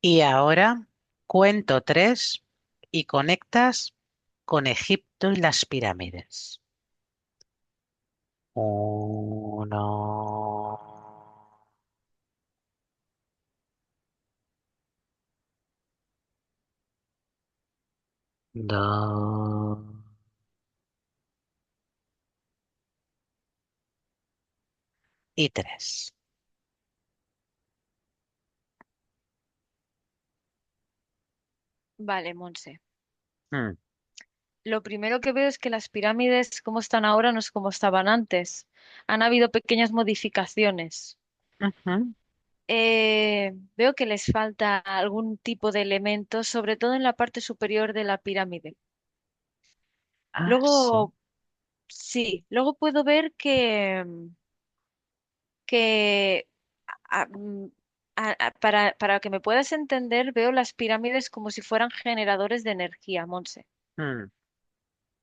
Y ahora cuento tres y conectas con Egipto y las pirámides. Uno, dos y tres. Vale, Monse. Mm, Lo primero que veo es que las pirámides, como están ahora, no es como estaban antes. Han habido pequeñas modificaciones. ujú. Veo que les falta algún tipo de elemento, sobre todo en la parte superior de la pirámide. Ah, sí. Luego, sí, luego puedo ver que a- mm, para que me puedas entender, veo las pirámides como si fueran generadores de energía, Monse. Mm,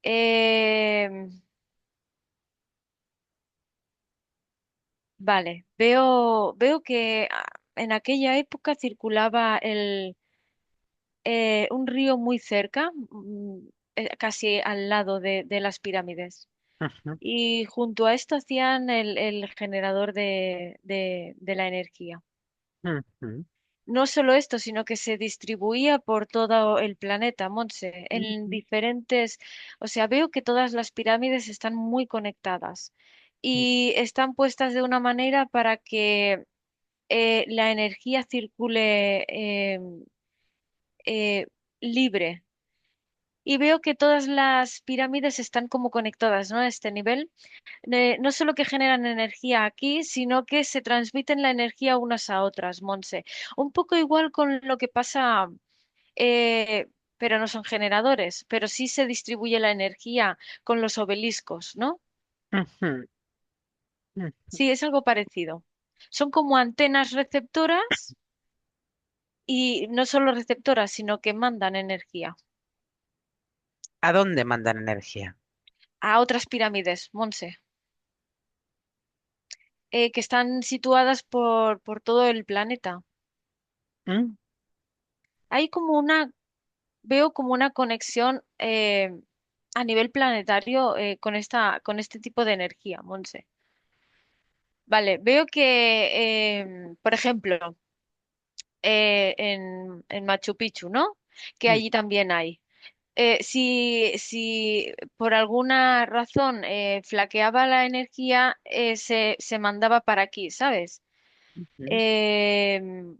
Eh, vale, veo que en aquella época circulaba un río muy cerca, casi al lado de las pirámides. ujú, Y junto a esto hacían el generador de la energía. ujú, No solo esto, sino que se distribuía por todo el planeta, Monse, en ujú, diferentes, o sea, veo que todas las pirámides están muy conectadas y están puestas de una manera para que la energía circule eh, libre. Y veo que todas las pirámides están como conectadas, ¿no? A este nivel. No solo que generan energía aquí, sino que se transmiten la energía unas a otras, Monse. Un poco igual con lo que pasa, eh, pero no son generadores, pero sí se distribuye la energía con los obeliscos, ¿no? ujú, ujú. Sí, es algo parecido. Son como antenas receptoras y no solo receptoras, sino que mandan energía ¿A dónde mandan energía? a otras pirámides, Monse, que están situadas por todo el planeta. ¿Mm? Hay como una veo como una conexión a nivel planetario con este tipo de energía, Monse. Vale, veo que, por ejemplo, en Machu Picchu, ¿no? Que Mm, allí también hay. Si por alguna razón flaqueaba la energía, se mandaba para aquí, ¿sabes? ujú. Em,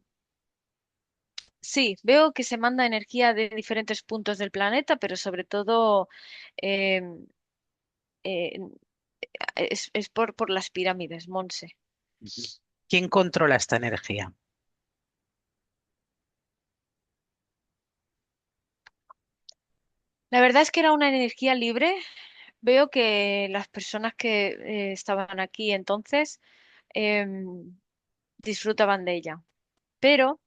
sí, veo que se manda energía de diferentes puntos del planeta, pero sobre todo em, eh, es por las pirámides, Monse. Ujú. ¿Quién controla esta energía? La verdad es que era una energía libre. Veo que las personas que estaban aquí entonces em, disfrutaban de ella. Pero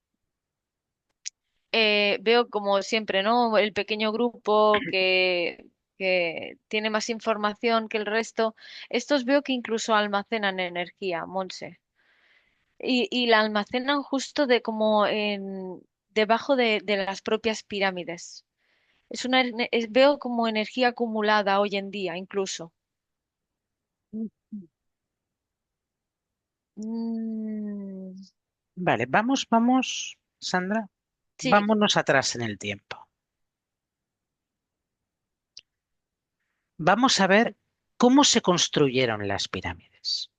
veo como siempre, ¿no? El pequeño grupo que tiene más información que el resto. Estos veo que incluso almacenan energía, Monse. Y la almacenan justo de como debajo de las propias pirámides. Veo como energía acumulada hoy en día, incluso. Mm. Mm, Vale, vamos, Sandra, sí, vámonos atrás en el tiempo. Vamos a ver cómo se construyeron las pirámides.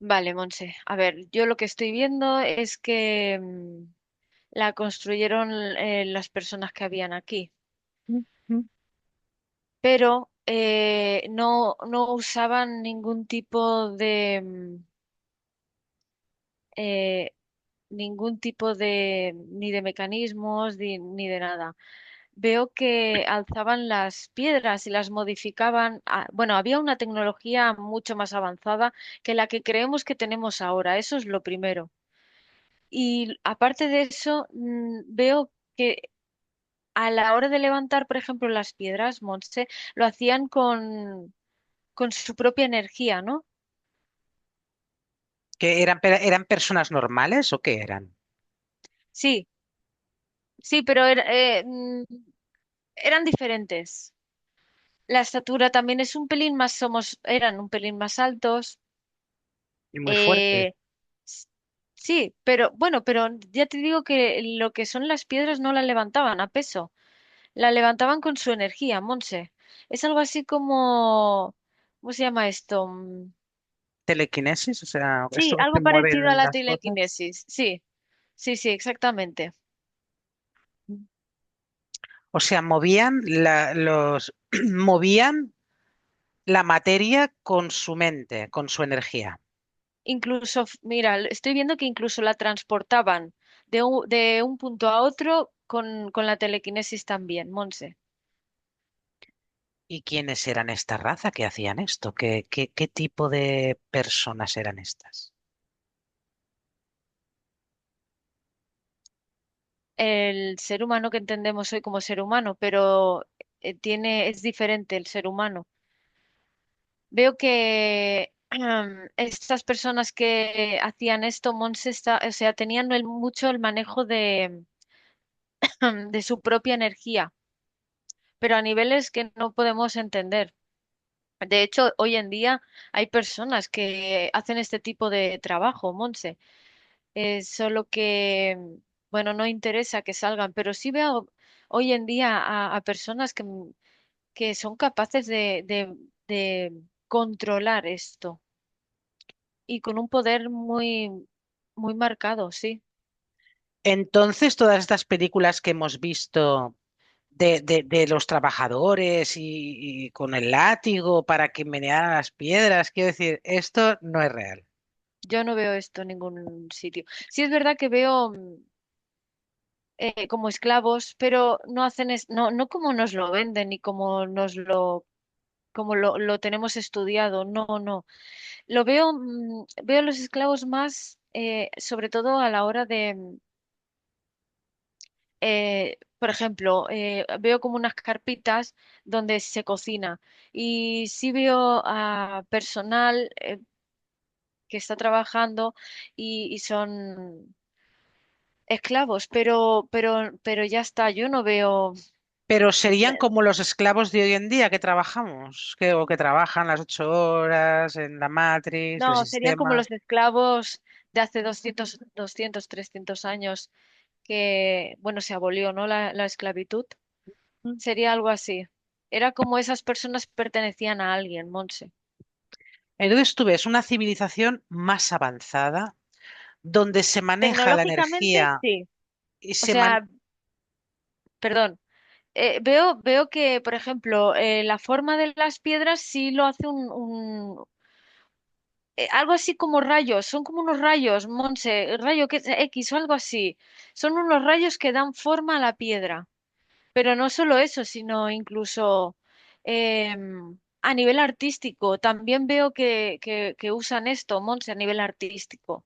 vale, Monse. A ver, yo lo que estoy viendo es que la construyeron las personas que habían aquí, Ujú, pero no usaban eh, ningún tipo de ni de mecanismos ni de nada. Veo que alzaban las piedras y las modificaban. Bueno, había una tecnología mucho más avanzada que la que creemos que tenemos ahora. Eso es lo primero. Y aparte de eso, veo que a la hora de levantar, por ejemplo, las piedras, Monse, lo hacían con su propia energía, ¿no? ¿Eran personas normales o qué eran? Sí, sí, pero eran diferentes. La estatura también es un pelín más, eran un pelín más altos. Y muy fuertes. eh, s- sí, pero bueno, pero ya te digo que lo que son las piedras no la levantaban a peso, la levantaban con su energía, Monse. Es algo así como, ¿cómo se llama esto? Telequinesis, o sea, Sí, esto que se algo mueve parecido a en la las cosas. telequinesis. Sí, sí, sí, exactamente. O sea, movían la materia con su mente, con su energía. Incluso, mira, estoy viendo que incluso la transportaban de un punto a otro con la telequinesis también, Monse. ¿Y quiénes eran esta raza que hacían esto? ¿Qué tipo de personas eran estas? El ser humano que entendemos hoy como ser humano, pero es diferente el ser humano. Veo que estas personas que hacían esto, Monse, o sea, tenían mucho el manejo de su propia energía, pero a niveles que no podemos entender. De hecho, hoy en día hay personas que hacen este tipo de trabajo, Monse. Solo que, bueno, no interesa que salgan, pero sí veo hoy en día a personas que son capaces de controlar esto y con un poder muy marcado, sí. Entonces, todas estas películas que hemos visto de los trabajadores y con el látigo para que menearan las piedras, quiero decir, esto no es real. Yo no veo esto en ningún sitio. Sí es verdad que veo como esclavos, pero no hacen no como nos lo venden ni como lo tenemos estudiado. No, no. Lo veo, veo los esclavos más, sobre todo a la hora por ejemplo, veo como unas carpitas donde se cocina y sí veo a personal que está trabajando y son esclavos, pero ya está, yo no veo, Pero serían como los esclavos de hoy en día que trabajamos, o que trabajan las 8 horas en la Matrix, el no, serían como sistema. los esclavos de hace 300 años que, bueno, se abolió, ¿no? La esclavitud. Sería algo así. Era como esas personas pertenecían a alguien, Monse. Entonces tú ves una civilización más avanzada donde se maneja la Tecnológicamente, energía sí. y O se man- sea, perdón. Veo que, por ejemplo, la forma de las piedras sí lo hace algo así como rayos. Son como unos rayos, Monse, rayo que es X o algo así. Son unos rayos que dan forma a la piedra. Pero no solo eso, sino incluso a nivel artístico. También veo que usan esto, Monse, a nivel artístico.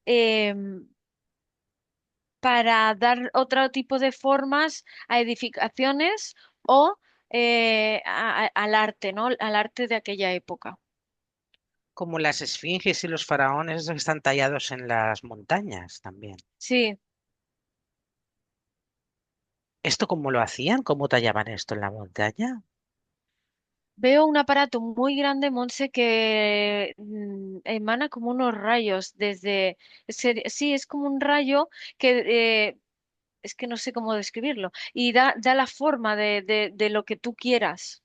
em, para dar otro tipo de formas a edificaciones o al arte, ¿no? Al arte de aquella época. como las esfinges y los faraones esos que están tallados en las montañas también. Sí, ¿Esto cómo lo hacían? ¿Cómo tallaban esto en la montaña? veo un aparato muy grande, Monse, que emana como unos rayos desde... sí, es como un rayo que... es que no sé cómo describirlo. Y da la forma de lo que tú quieras.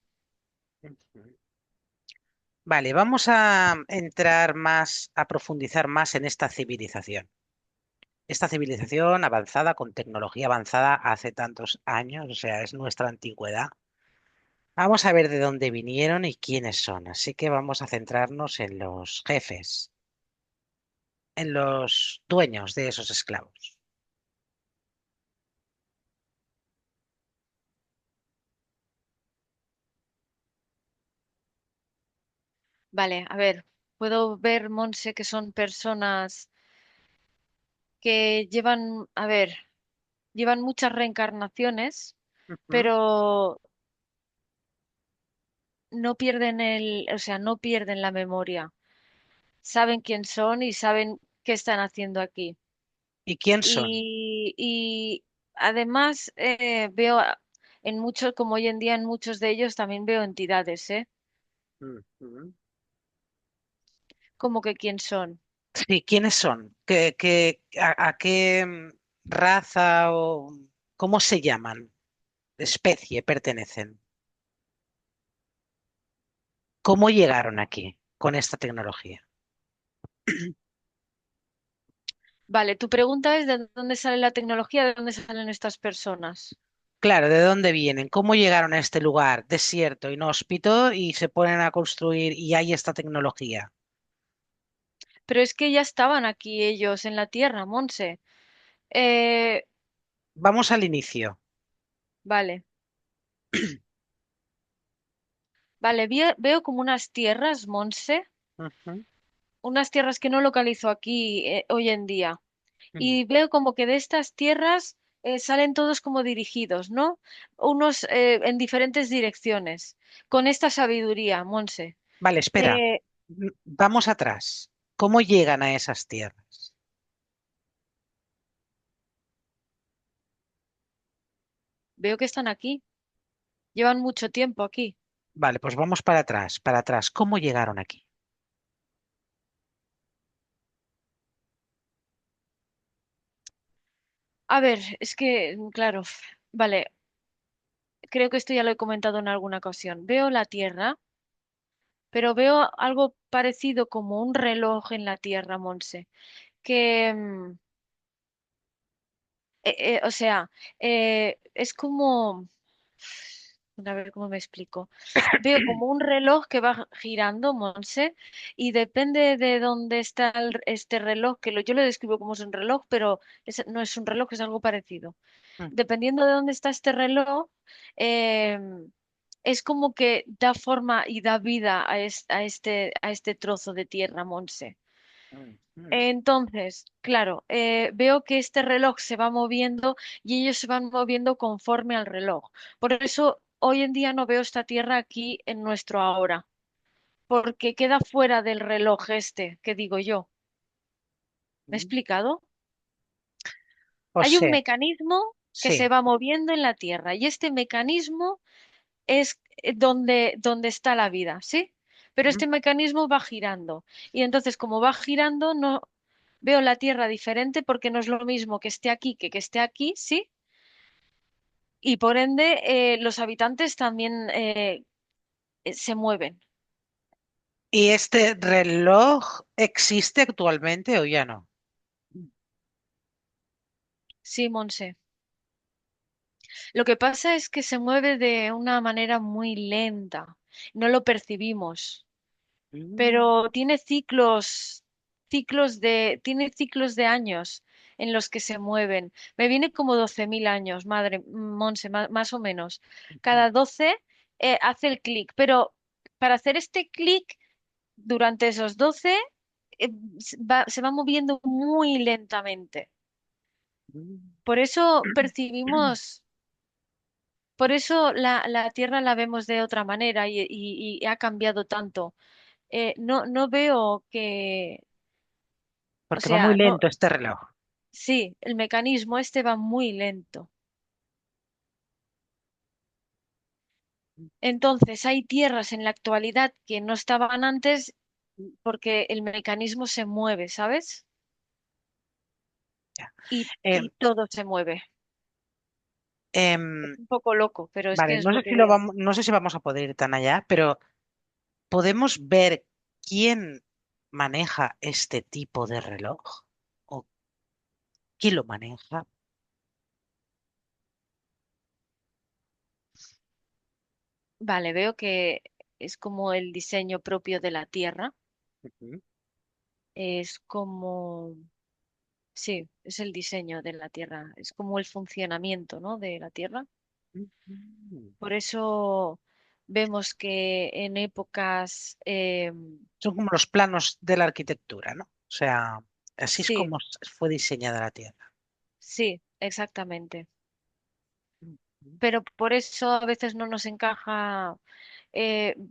Vale, vamos a entrar más, a profundizar más en esta civilización. Esta civilización avanzada, con tecnología avanzada hace tantos años, o sea, es nuestra antigüedad. Vamos a ver de dónde vinieron y quiénes son. Así que vamos a centrarnos en los jefes, en los dueños de esos esclavos. Vale, a ver, puedo ver, Monse, que son personas que llevan, a ver, llevan muchas reencarnaciones, Ujú. pero no pierden o sea, no pierden la memoria. Saben quién son y saben qué están haciendo aquí. ¿Y quién son? Y además veo en muchos, como hoy en día en muchos de ellos también veo entidades, ¿eh? Ujú. Como que quién son. Sí, ¿quiénes son? A qué raza o cómo se llaman? Especie pertenecen. ¿Cómo llegaron aquí con esta tecnología? Vale, tu pregunta es de dónde sale la tecnología, de dónde salen estas personas. Claro, ¿de dónde vienen? ¿Cómo llegaron a este lugar desierto, inhóspito y se ponen a construir y hay esta tecnología? Pero es que ya estaban aquí ellos en la Tierra, Monse. Eh, Vamos al inicio. vale, vale, veo como unas tierras, Monse, Ujú, unas tierras que no localizo aquí hoy en día. ujú. Y veo como que de estas tierras salen todos como dirigidos, ¿no? Unos en diferentes direcciones, con esta sabiduría, Monse. Vale, espera. Eh, Vamos atrás. ¿Cómo llegan a esas tierras? veo que están aquí, llevan mucho tiempo aquí. Vale, pues vamos para atrás, para atrás. ¿Cómo llegaron aquí? A ver, es que, claro, vale, creo que esto ya lo he comentado en alguna ocasión. Veo la Tierra, pero veo algo parecido como un reloj en la Tierra, Monse, que, o sea, es como, a ver cómo me explico. Veo como un reloj que va girando, Monse, y depende de dónde está este reloj, yo lo describo como es un reloj, pero no es un reloj, es algo parecido. Mm, Dependiendo de dónde está este reloj, em, es como que da forma y da vida a este trozo de tierra, Monse. mm, mm. Entonces, claro, veo que este reloj se va moviendo y ellos se van moviendo conforme al reloj. Por eso hoy en día no veo esta tierra aquí en nuestro ahora, porque queda fuera del reloj este, que digo yo. ¿Me he Mm. explicado? O Hay un sea, mecanismo que se sí. va moviendo en la tierra y este mecanismo es donde está la vida, ¿sí? Pero Mm. este mecanismo va girando y entonces como va girando no veo la Tierra diferente porque no es lo mismo que esté aquí, ¿sí? Y por ende los habitantes también se mueven. ¿Y este reloj existe actualmente o ya no? Sí, Monse. Lo que pasa es que se mueve de una manera muy lenta, no lo percibimos. Mm. Pero tiene ciclos de años en los que se mueven. Me viene como 12.000 años, madre, Monse, más o menos. Cada 12 hace el clic, pero para hacer este clic durante esos 12 se va moviendo muy lentamente. Mm. Por eso percibimos, por eso la Tierra la vemos de otra manera y ha cambiado tanto. No veo que, o Porque va muy sea, no, lento este reloj. sí, el mecanismo este va muy lento. Entonces, hay tierras en la actualidad que no estaban antes porque el mecanismo se mueve, ¿sabes? Ya. Y Em, todo se mueve. Es em, un poco loco, pero es que vale, es no lo sé que si lo veo. vamos, no sé si vamos a poder ir tan allá, pero ¿podemos ver quién maneja este tipo de reloj? ¿O quién lo maneja? Vale, veo que es como el diseño propio de la Tierra. Ujú. Es como, sí, es el diseño de la Tierra. Es como el funcionamiento, ¿no? De la Tierra. Ujú. Por eso vemos que en épocas, Son como los planos de la arquitectura, ¿no? O sea, así es sí, como fue diseñada la Tierra. sí, exactamente. Ujú. Pero por eso a veces no nos encaja.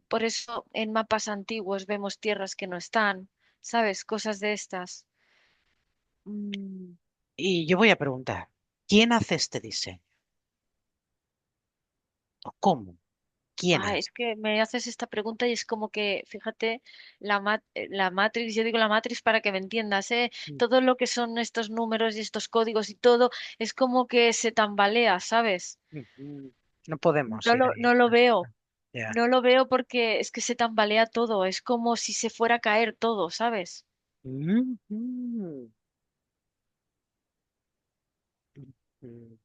Por eso en mapas antiguos vemos tierras que no están, ¿sabes? Cosas de estas. Mm, Y yo voy a preguntar, ¿quién hace este diseño? ¿O cómo? ¿Quién Es es? que me haces esta pregunta y es como que, fíjate, la Matrix, yo digo la Matrix para que me entiendas, ¿eh? Mm, Todo lo que son estos números y estos códigos y todo es como que se tambalea, ¿sabes? No podemos ir ahí. No lo veo, Ya. no lo veo porque es que se tambalea todo, es como si se fuera a caer todo, ¿sabes? Mm, mm, mm.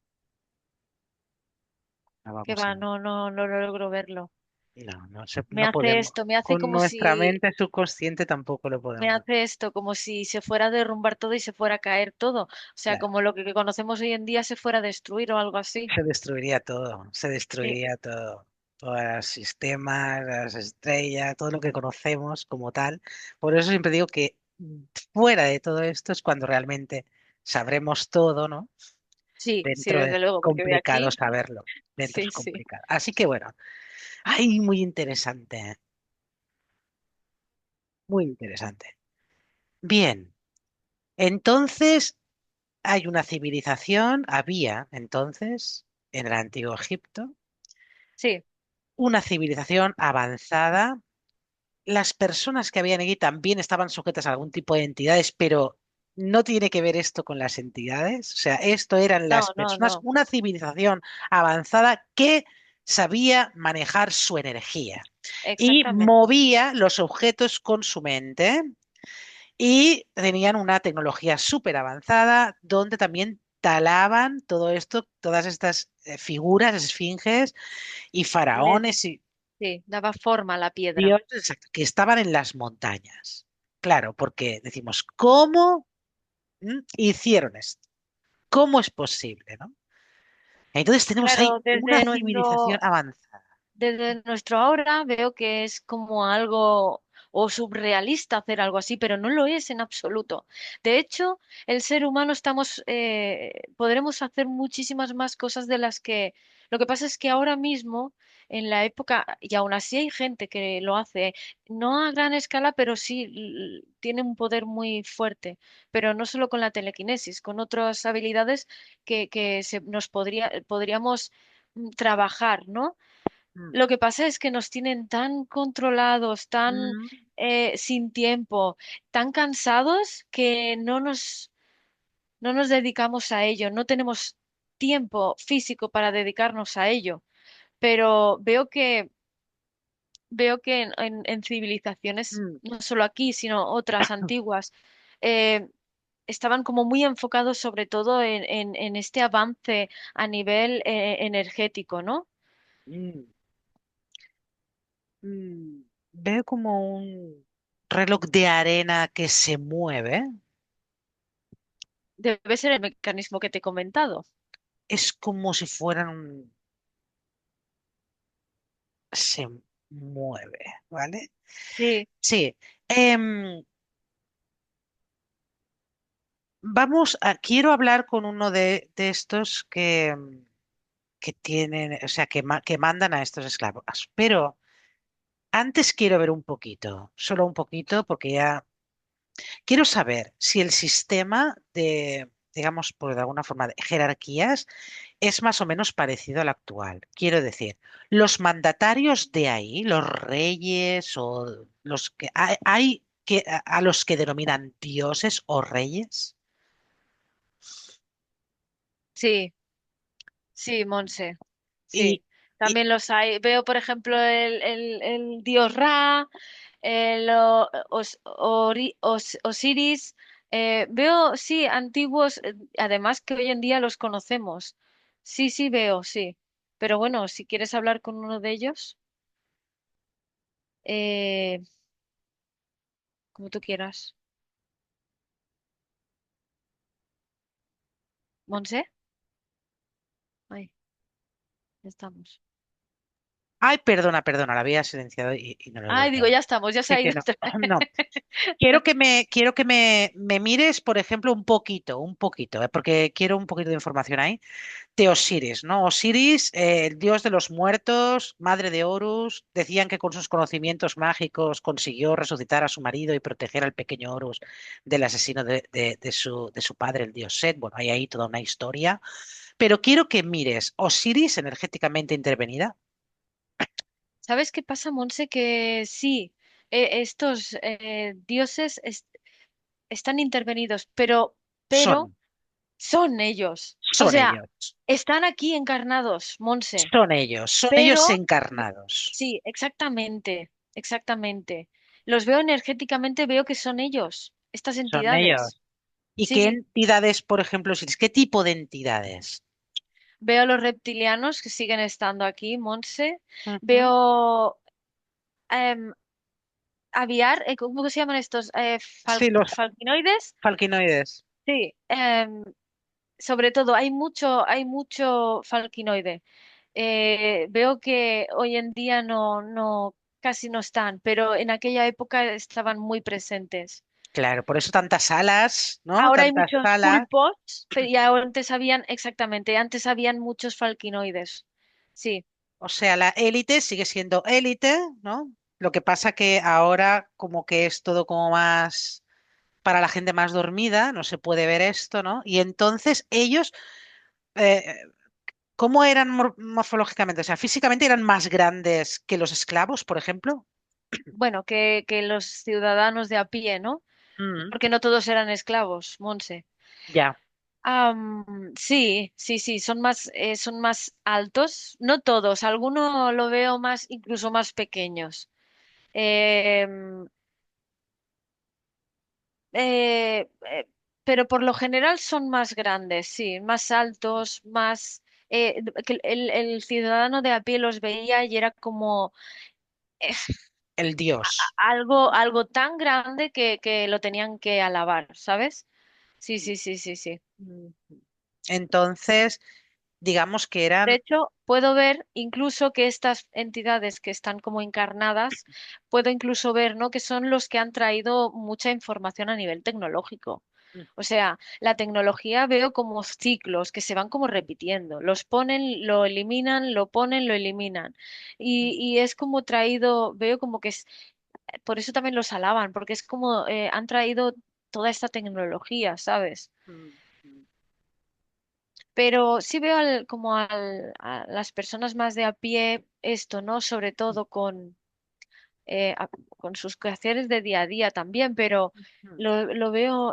No Que vamos a va, ver. no logro verlo. Me No hace podemos. esto, me hace Con como nuestra si mente subconsciente tampoco lo me podemos ver. hace esto como si se fuera a derrumbar todo y se fuera a caer todo. O sea, Claro. como lo que conocemos hoy en día se fuera a destruir o algo así. Se destruiría todo, se Sí, destruiría todo. Todos los sistemas, las estrellas, todo lo que conocemos como tal. Por eso siempre digo que fuera de todo esto es cuando realmente sabremos todo, ¿no? sí, sí, Dentro es desde luego, porque de complicado aquí, saberlo. Dentro es sí, sí, complicado. Así que bueno, ay, muy interesante, muy interesante. Bien, entonces hay una civilización, había entonces en el Antiguo Egipto, sí, una civilización avanzada. Las personas que habían allí también estaban sujetas a algún tipo de entidades, pero no tiene que ver esto con las entidades. O sea, esto eran no, las no, personas, no, una civilización avanzada que sabía manejar su energía y exactamente. movía los objetos con su mente y tenían una tecnología súper avanzada donde también talaban todo esto, todas estas figuras, esfinges y Le, faraones y sí, daba forma a la piedra. dioses exacto, que estaban en las montañas. Claro, porque decimos, ¿cómo hicieron esto? ¿Cómo es posible, no? Entonces tenemos ahí Claro, una civilización avanzada. desde nuestro ahora veo que es como algo o surrealista hacer algo así, pero no lo es en absoluto. De hecho, el ser humano podremos hacer muchísimas más cosas de las que... Lo que pasa es que ahora mismo, en la época, y aún así hay gente que lo hace, no a gran escala, pero sí tiene un poder muy fuerte, pero no solo con la telequinesis, con otras habilidades nos podríamos trabajar, ¿no? Mm, Lo que pasa es que nos tienen tan controlados, tan mm, sin tiempo, tan cansados que no nos dedicamos a ello, no tenemos tiempo físico para dedicarnos a ello. Pero veo que en civilizaciones, mm, no solo aquí, sino otras antiguas, eh, estaban como muy enfocados sobre todo en este avance a nivel energético, ¿no? mm, Veo como un reloj de arena que se mueve. Debe ser el mecanismo que te he comentado. Es como si fueran, se mueve, ¿vale? Sí, Sí. Em, quiero hablar con uno de estos que tienen, o sea, que mandan a estos esclavos. Pero antes quiero ver un poquito, solo un poquito, porque ya quiero saber si el sistema de, digamos, por de alguna forma, de jerarquías es más o menos parecido al actual. Quiero decir, los mandatarios de ahí, los reyes o los que hay que a los que denominan dioses o reyes. sí, sí, Monse, Y, sí. y También los hay. Veo, por ejemplo, el dios Ra, Osiris. Veo, sí, antiguos, además que hoy en día los conocemos. Sí, sí, veo, sí. Pero bueno, si quieres hablar con uno de ellos, eh, como tú quieras. Monse, ahí, ya estamos. Ay, perdona, perdona, la había silenciado y no lo he Ay, vuelto digo, a ver. ya estamos, ya se Sí, ha sí, ido no. otra vez. No. Quiero que me mires, por ejemplo, un poquito, porque quiero un poquito de información ahí, de Osiris, ¿no? Osiris, el dios de los muertos, madre de Horus, decían que con sus conocimientos mágicos consiguió resucitar a su marido y proteger al pequeño Horus del asesino de su padre, el dios Set. Bueno, hay ahí toda una historia, pero quiero que mires Osiris energéticamente intervenida. ¿Sabes qué pasa, Monse? Que sí, estos dioses están intervenidos, pero Son, son ellos. O son sea, ellos, están aquí encarnados, Monse. son ellos Pero encarnados, sí, exactamente, exactamente. Los veo energéticamente, veo que son ellos, estas son ellos. entidades. ¿Y Sí, qué sí. entidades, por ejemplo, Osiris? ¿Qué tipo de entidades? Veo los reptilianos que siguen estando aquí, Monse. Ujú. Veo em, aviar, ¿cómo se llaman estos? Sí, los Falcinoides. falquinoides. Sí, sobre todo hay mucho falquinoide. Veo que hoy en día casi no están, pero en aquella época estaban muy presentes. Claro, por eso tantas alas, ¿no? Ahora hay Tantas muchos alas. pulpos, pero ya antes habían, exactamente, antes habían muchos falquinoides. Sí, O sea, la élite sigue siendo élite, ¿no? Lo que pasa que ahora como que es todo como más para la gente más dormida, no se puede ver esto, ¿no? Y entonces ellos, eh, ¿cómo eran morfológicamente? O sea, físicamente eran más grandes que los esclavos, por ejemplo. bueno, que los ciudadanos de a pie, ¿no? Mm, Porque no todos eran esclavos, Monse. ya, Sí, sí, sí, son más altos, no todos, algunos lo veo más, incluso más pequeños. Em, eh, pero por lo general son más grandes, sí, más altos, más... que el ciudadano de a pie los veía y era como eh, el dios. algo tan grande que lo tenían que alabar, ¿sabes? Sí, sí, sí, sí, sí. Mm. Entonces, digamos que De eran hecho, puedo ver incluso que estas entidades que están como encarnadas, puedo incluso ver, ¿no? Que son los que han traído mucha información a nivel tecnológico. O sea, la tecnología veo como ciclos que se van como repitiendo. Los ponen, lo eliminan, lo ponen, lo eliminan. Y es como traído, veo como que es, por eso también los alaban, porque es como han traído toda esta tecnología, ¿sabes? Pero sí veo a las personas más de a pie esto, ¿no? Sobre todo con sus quehaceres de día a día también, pero lo veo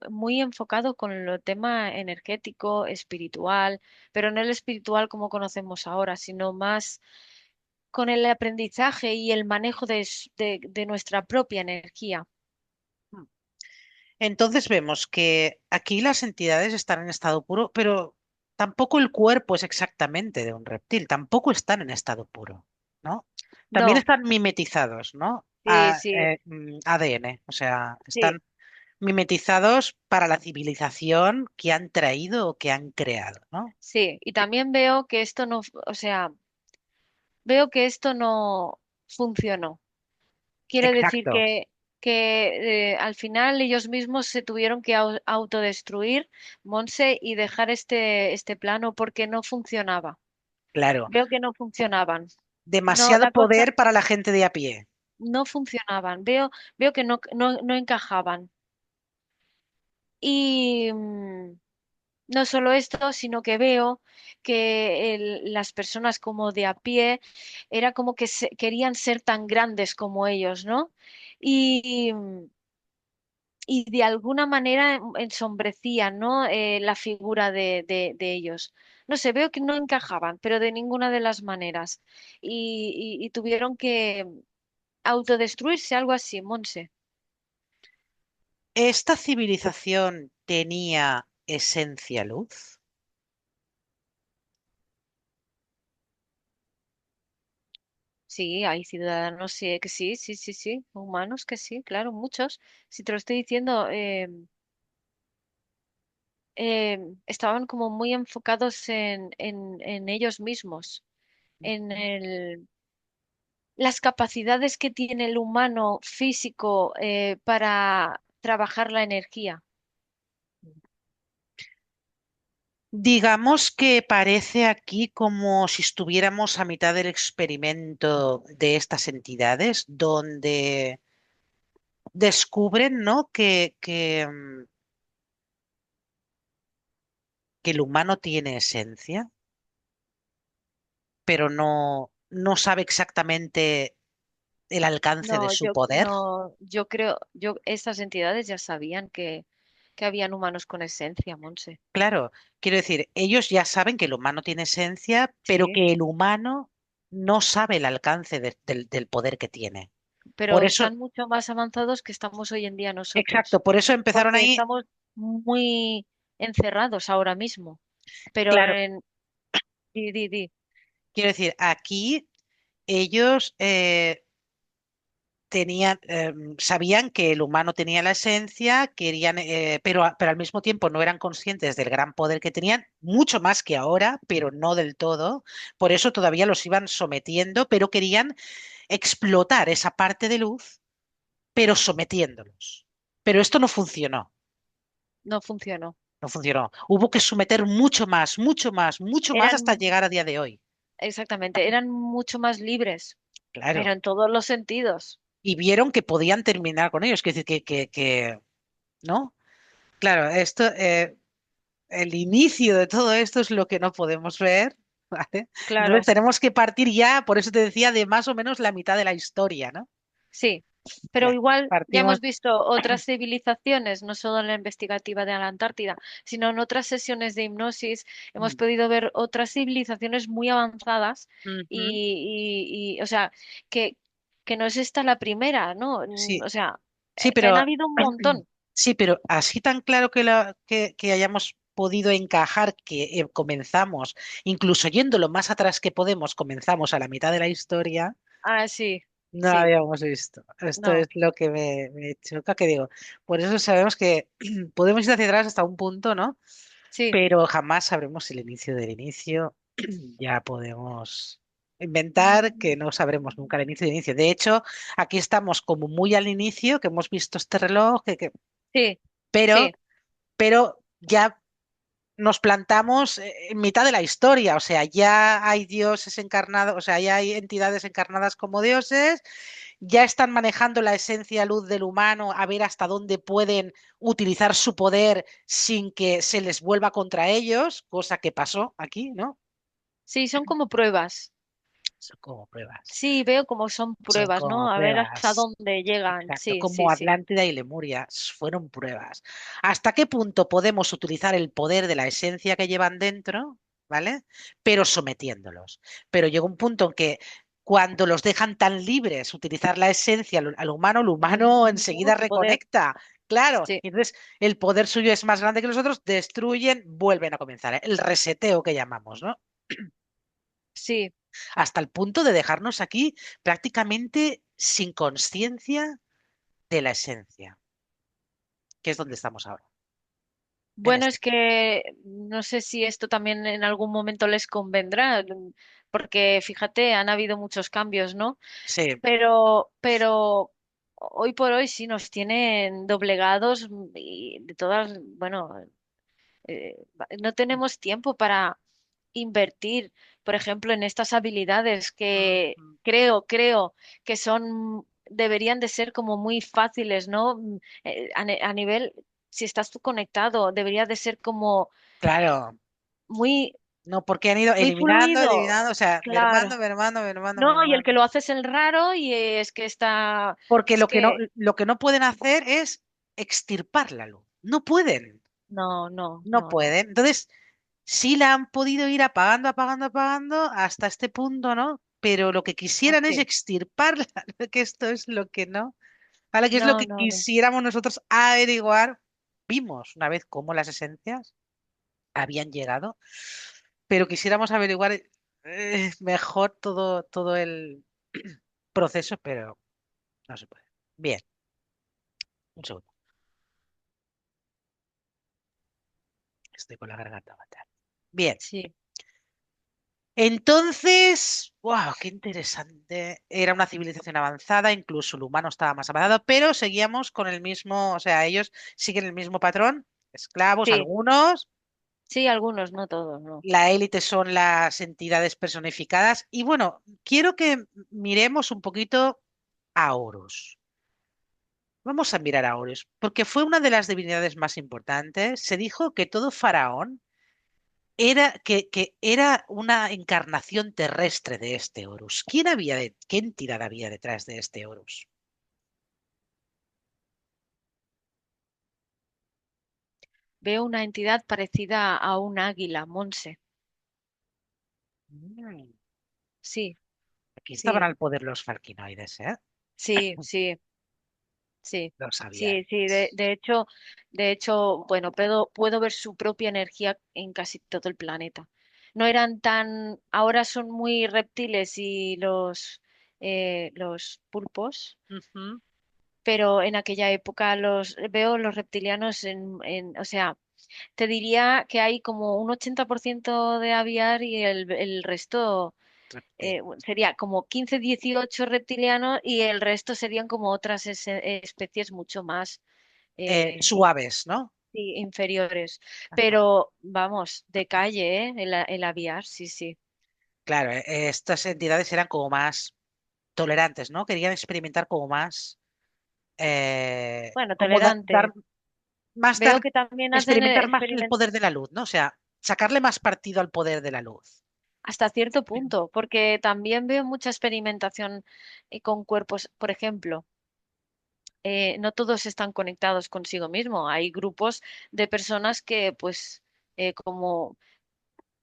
muy enfocado con el tema energético, espiritual, pero no el espiritual como conocemos ahora, sino más con el aprendizaje y el manejo de nuestra propia energía. Entonces vemos que aquí las entidades están en estado puro, pero tampoco el cuerpo es exactamente de un reptil, tampoco están en estado puro, ¿no? También No, están mimetizados, ¿no? sí, sí, ADN, o sea, sí, están mimetizados para la civilización que han traído o que han creado, ¿no? sí. Y también veo que esto no, o sea, veo que esto no funcionó. Quiere decir Exacto, que al final ellos mismos se tuvieron que autodestruir, Monse, y dejar este plano porque no funcionaba. claro. Veo que no funcionaban. No, Demasiado la cosa poder para la gente de a pie. no funcionaban. Veo que no encajaban. Y no solo esto, sino que veo que las personas como de a pie era como que querían ser tan grandes como ellos, ¿no? Y, y de alguna manera ensombrecían, ¿no? La figura de ellos. No sé, veo que no encajaban, pero de ninguna de las maneras. Y tuvieron que autodestruirse, algo así, Monse. ¿Esta civilización tenía esencia luz? Sí, hay ciudadanos sí, que sí, sí, sí, sí, humanos que sí, claro, muchos. Si te lo estoy diciendo, estaban como muy enfocados en ellos mismos, las capacidades que tiene el humano físico para trabajar la energía. Digamos que parece aquí como si estuviéramos a mitad del experimento de estas entidades, donde descubren, ¿no? Que el humano tiene esencia, pero no sabe exactamente el alcance de No, su poder. yo creo, estas entidades ya sabían que habían humanos con esencia, Monse. Claro, quiero decir, ellos ya saben que el humano tiene esencia, pero Sí, que el humano no sabe el alcance del poder que tiene. pero Por eso, están mucho más avanzados que estamos hoy en día exacto, nosotros, por eso empezaron porque ahí, estamos muy encerrados ahora mismo. Pero claro, di. quiero decir, aquí ellos sabían que el humano tenía la esencia, querían, pero al mismo tiempo no eran conscientes del gran poder que tenían, mucho más que ahora, pero no del todo. Por eso todavía los iban sometiendo, pero querían explotar esa parte de luz, pero sometiéndolos. Pero esto no funcionó. No funcionó. No funcionó. Hubo que someter mucho más, mucho más, mucho más hasta Eran, llegar a día de hoy. exactamente, eran mucho más libres, pero Claro. en todos los sentidos. Y vieron que podían terminar con ellos. Es decir, ¿no? Claro, esto, el inicio de todo esto es lo que no podemos ver, ¿vale? Entonces Claro, tenemos que partir ya, por eso te decía, de más o menos la mitad de la historia, ¿no? sí. Pero Ya, igual ya partimos. hemos visto otras civilizaciones, no solo en la investigativa de la Antártida, sino en otras sesiones de hipnosis, hemos Mm, podido ver otras civilizaciones muy avanzadas ujú, o sea, que, que no es esta la primera, ¿no? sí, O sea, sí, que han pero habido un montón. sí, pero así tan claro que hayamos podido encajar que comenzamos, incluso yendo lo más atrás que podemos, comenzamos a la mitad de la historia. Ah, sí, No sí, habíamos visto. Esto es no, lo que me choca, que digo. Por eso sabemos que podemos ir hacia atrás hasta un punto, ¿no? sí. Pero jamás sabremos el inicio del inicio. Ya podemos inventar que Mm, no sabremos nunca el inicio del inicio. De hecho, aquí estamos como muy al inicio, que hemos visto este reloj, sí, pero, sí, pero ya nos plantamos en mitad de la historia. O sea, ya hay dioses encarnados, o sea, ya hay entidades encarnadas como dioses, ya están manejando la esencia luz del humano a ver hasta dónde pueden utilizar su poder sin que se les vuelva contra ellos, cosa que pasó aquí, ¿no? sí, son como pruebas. Son como pruebas. Sí, veo como son Son pruebas, como ¿no? A ver hasta pruebas. dónde llegan. Exacto, Sí, como sí, sí. Atlántida y Lemuria fueron pruebas. ¿Hasta qué punto podemos utilizar el poder de la esencia que llevan dentro, ¿vale? Pero sometiéndolos. Pero llega un punto en que cuando los dejan tan libres utilizar la esencia al humano, el humano enseguida Su poder. reconecta. Claro, Sí, y entonces el poder suyo es más grande que los otros, destruyen, vuelven a comenzar, ¿eh? El reseteo que llamamos, ¿no? sí. Hasta el punto de dejarnos aquí prácticamente sin conciencia de la esencia, que es donde estamos ahora, en Bueno, este. es que no sé si esto también en algún momento les convendrá, porque fíjate, han habido muchos cambios, ¿no? Sí, Pero hoy por hoy sí nos tienen doblegados y de todas, bueno, no tenemos tiempo para invertir, por ejemplo, en estas habilidades que ujú, creo que son, deberían de ser como muy fáciles, ¿no? A nivel, si estás tú conectado, debería de ser como claro, muy, no, porque han ido muy eliminando, fluido. eliminando, o sea, mermando, Claro. mermando, mermando, No, y el que mermando. lo hace es el raro y es que está, Porque es que lo que no pueden hacer es extirpar la luz. No pueden, no no. pueden. Entonces, sí la han podido ir apagando, apagando, apagando hasta este punto, ¿no? Pero lo que quisieran es Sí. extirparla, que esto es lo que no. ¿Vale? Que es lo No, que no, no. quisiéramos nosotros averiguar. Vimos una vez cómo las esencias habían llegado, pero quisiéramos averiguar mejor todo el proceso, pero no se puede. Bien, un segundo. Estoy con la garganta fatal. Bien, Sí. Entonces, wow, qué interesante. Era una civilización avanzada, incluso el humano estaba más avanzado, pero seguíamos con el mismo, o sea, ellos siguen el mismo patrón, esclavos, Sí, algunos, sí, algunos, no todos, no. la élite son las entidades personificadas. Y bueno, quiero que miremos un poquito a Horus. Vamos a mirar a Horus, porque fue una de las divinidades más importantes. Se dijo que todo faraón que era una encarnación terrestre de este Horus. ¿Qué entidad había detrás de este Horus? Veo una entidad parecida a un águila, Monse. Mm, Sí, Aquí estaban sí, al poder los falquinoides, ¿eh? sí, sí, sí, Lo sabían. sí, sí. De hecho, bueno, puedo ver su propia energía en casi todo el planeta. No eran tan, ahora son muy reptiles y los pulpos, Ujú. pero en aquella época veo los reptilianos o sea, te diría que hay como un 80% de aviar y el resto Reptil. sería como 15, 18 reptilianos y el resto serían como otras especies mucho más Suaves, ¿no? sí, inferiores. Ajá. Pero vamos, de calle, ¿eh? El aviar, sí, sí. Claro, estas entidades eran como más tolerantes, ¿no? Querían experimentar como más, Bueno, como tolerante. Veo que también hacen experimentar más el experimentos poder de la luz, ¿no? O sea, sacarle más partido al poder de la luz. hasta cierto punto, porque también veo mucha experimentación con cuerpos, por ejemplo. No todos están conectados consigo mismo. Hay grupos de personas que, pues, como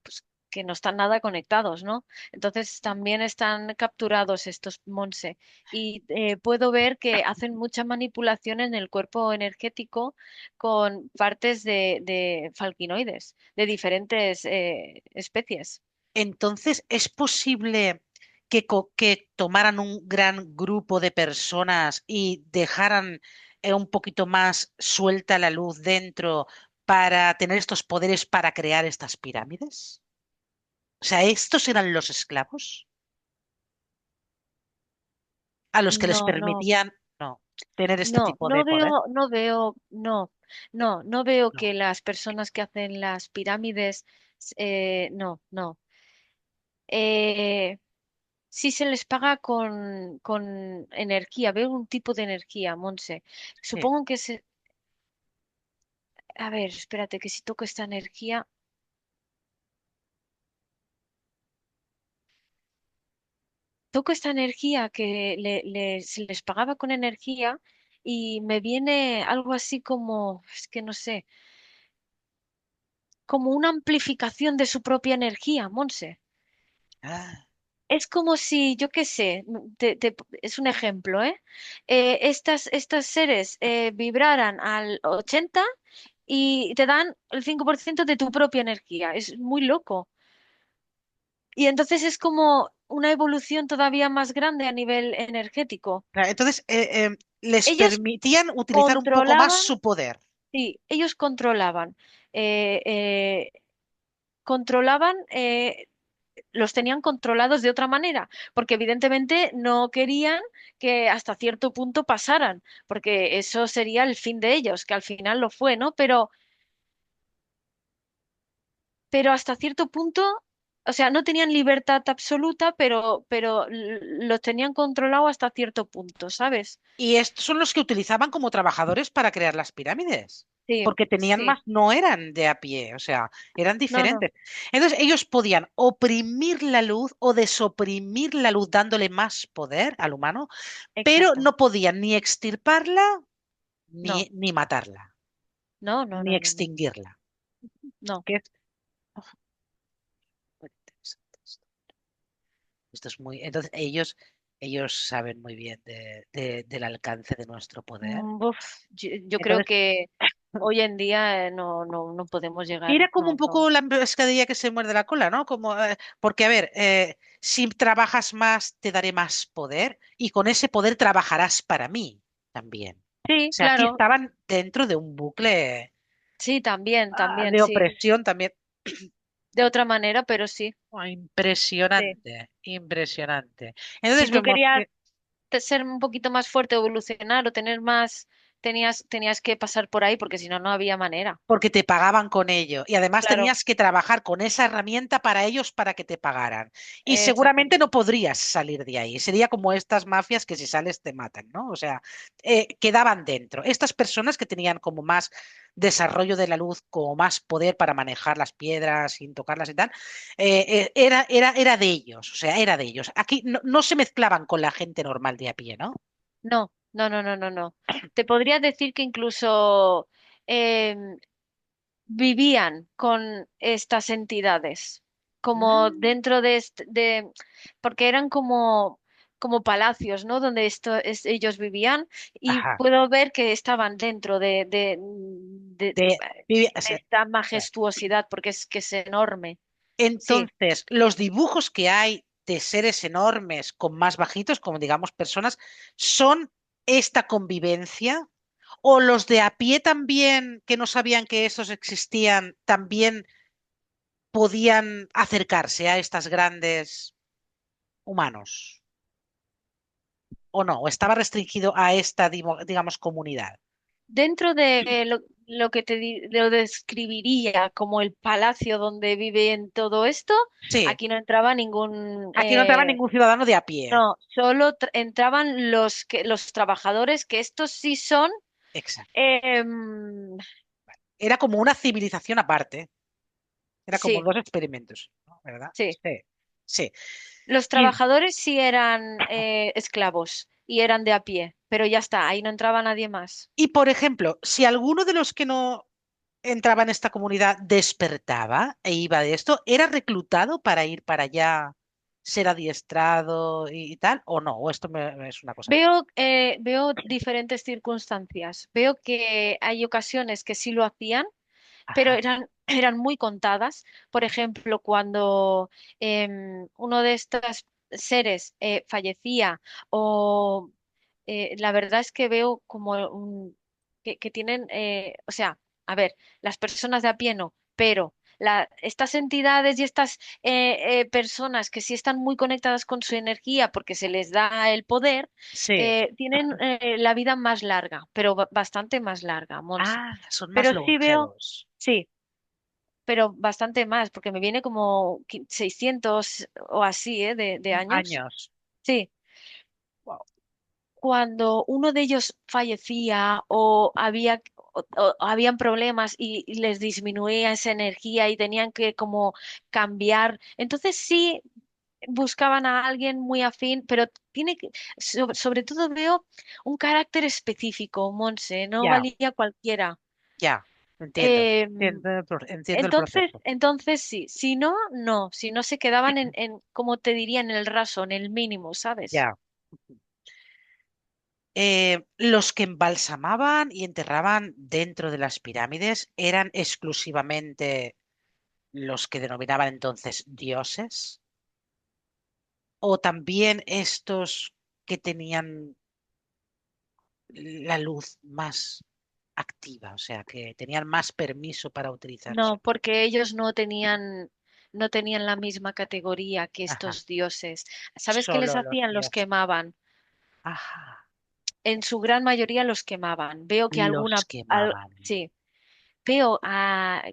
pues, que no están nada conectados, ¿no? Entonces también están capturados estos Monse y puedo ver que hacen mucha manipulación en el cuerpo energético con partes de falquinoides, de diferentes especies. Entonces, ¿es posible que tomaran un gran grupo de personas y dejaran un poquito más suelta la luz dentro para tener estos poderes para crear estas pirámides? O sea, ¿estos eran los esclavos a los que les No, no. permitían, no, tener este No, tipo de poder? no veo No. que las personas que hacen las pirámides, no, no. Eh, sí se les paga con energía, veo un tipo de energía, Monse. Sí. Supongo que a ver, espérate, que si toco esta energía, toco esta energía que se les pagaba con energía y me viene algo así como, es que no sé, como una amplificación de su propia energía, Monse. Ah, Es como si, yo qué sé, es un ejemplo, ¿eh? Estas seres vibraran al 80 y te dan el 5% de tu propia energía. Es muy loco. Y entonces es como una evolución todavía más grande a nivel energético. claro, entonces, les Ellos permitían utilizar un poco más controlaban, su poder. sí, ellos eh, eh, controlaban los tenían controlados de otra manera, porque evidentemente no querían que hasta cierto punto pasaran, porque eso sería el fin de ellos, que al final lo fue, ¿no? Pero hasta cierto punto, o sea, no tenían libertad absoluta, pero los tenían controlado hasta cierto punto, ¿sabes? Y estos son los que utilizaban como trabajadores para crear las pirámides, Sí, porque tenían sí, más, no eran de a pie, o sea, eran no, no, diferentes. Entonces ellos podían oprimir la luz o desoprimir la luz dándole más poder al humano, pero exacto. no podían ni extirparla No, ni matarla, no, no, ni no, no, no, extinguirla. no. Que es oh, muy interesante esto. Esto es muy. Entonces ellos saben muy bien del alcance de nuestro poder. Uf, yo creo Entonces que hoy en día no podemos llegar, era como un no, no. poco la pescadilla que se muerde la cola, ¿no? Como, porque, a ver, si trabajas más, te daré más poder y con ese poder trabajarás para mí también. Sí, O sea, aquí claro, estaban dentro de un bucle sí, también, también, de sí. opresión también. de otra manera, pero sí, Oh, sí. impresionante, impresionante. Si Entonces tú vemos querías que ser un poquito más fuerte, evolucionar o tener más, tenías que pasar por ahí porque si no, no había manera. porque te pagaban con ello y además Claro, tenías que trabajar con esa herramienta para ellos para que te pagaran. Y seguramente no exactamente. podrías salir de ahí. Sería como estas mafias que si sales te matan, ¿no? O sea, quedaban dentro. Estas personas que tenían como más desarrollo de la luz, como más poder para manejar las piedras sin tocarlas y tal, era de ellos, o sea, era de ellos. Aquí no se mezclaban con la gente normal de a pie, ¿no? No, no, no, no, no, no. Te podría decir que incluso em, vivían con estas entidades, como Mm, dentro porque eran como palacios, ¿no? Donde ellos vivían y ajá. puedo ver que estaban dentro de De, o sea, esta majestuosidad, porque es que es enorme. Sí, entonces, los dibujos que hay de seres enormes con más bajitos, como digamos personas, ¿son esta convivencia? ¿O los de a pie también, que no sabían que estos existían, también podían acercarse a estas grandes humanos? ¿O no? ¿O estaba restringido a esta, digamos, comunidad? dentro de lo que lo describiría como el palacio donde viven todo esto, Sí, aquí no entraba ningún, aquí no entraba ningún ciudadano de a pie. no, solo entraban los trabajadores, que estos sí son, Exacto. em, Era como una civilización aparte. Era como sí, dos experimentos, ¿no? ¿Verdad? sí. Sí, sí. Los Y, trabajadores sí eran esclavos y eran de a pie, pero ya está, ahí no entraba nadie más. y, por ejemplo, si alguno de los que no entraba en esta comunidad despertaba e iba de esto, ¿era reclutado para ir para allá, ser adiestrado y tal? ¿O no? ¿O esto es una cosa mía? Veo diferentes circunstancias. Veo que hay ocasiones que sí lo hacían pero Ajá. eran muy contadas. Por ejemplo, cuando uno de estos seres fallecía o la verdad es que veo como que tienen, o sea, a ver, las personas de a pie no, pero estas entidades y estas personas que sí están muy conectadas con su energía porque se les da el poder, Sí. tienen la vida más larga, pero bastante más larga, Monse. Ah, son más Pero sí veo, longevos. sí, pero bastante más, porque me viene como 600 o así, de años. Años. Sí, Wow. cuando uno de ellos fallecía o habían problemas y les disminuía esa energía y tenían que como cambiar, entonces sí buscaban a alguien muy afín, pero tiene que, sobre todo veo un carácter específico, Monse, no Ya, valía cualquiera. ya. Entiendo. Em, Entiendo el Entonces, proceso. entonces sí, si no, no, si no se quedaban como te diría, en el raso, en el mínimo, ¿sabes? Ya. Los que embalsamaban y enterraban dentro de las pirámides eran exclusivamente los que denominaban entonces dioses, o también estos que tenían la luz más activa, o sea, que tenían más permiso para utilizarse. No, porque ellos no tenían la misma categoría que Ajá, estos dioses. ¿Sabes qué les solo los hacían? Los dioses. quemaban. Ajá, En su gran mayoría los quemaban. Veo que los quemaban. sí, veo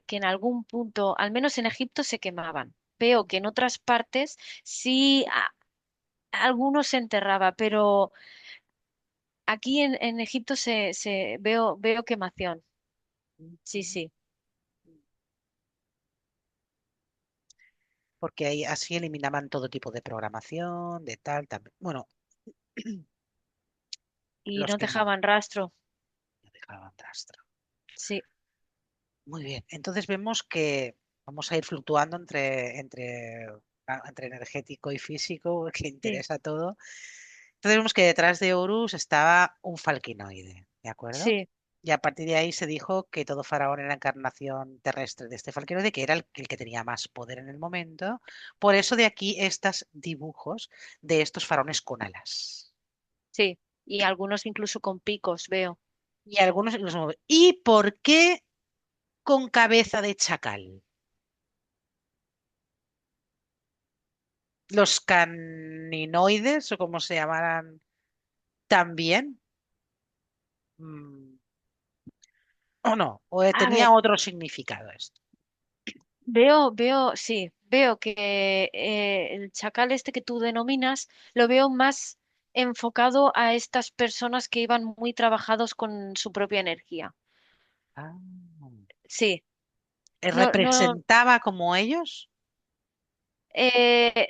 que en algún punto, al menos en Egipto, se quemaban. Veo que en otras partes sí, algunos se enterraba, pero aquí en Egipto veo quemación. Sí, sí, Porque ahí así eliminaban todo tipo de programación, de tal, también. Bueno, y los no quemaban, dejaban rastro. no dejaban rastro. Sí, Muy bien, entonces vemos que vamos a ir fluctuando entre energético y físico, que sí, interesa todo. Entonces vemos que detrás de Horus estaba un falquinoide, ¿de acuerdo? sí, Y a partir de ahí se dijo que todo faraón era la encarnación terrestre de este falquinoide, que era el que tenía más poder en el momento. Por eso de aquí estos dibujos de estos faraones con alas. sí. Y algunos incluso con picos, veo. Y algunos incluso... ¿Y por qué con cabeza de chacal? los caninoides o como se llamarán también. Mm, ¿O no? ¿O A tenía ver, otro significado esto? sí, veo que el chacal este que tú denominas lo veo más enfocado a estas personas que iban muy trabajados con su propia energía. Ah. Sí, no, no, ¿Representaba como ellos? eh,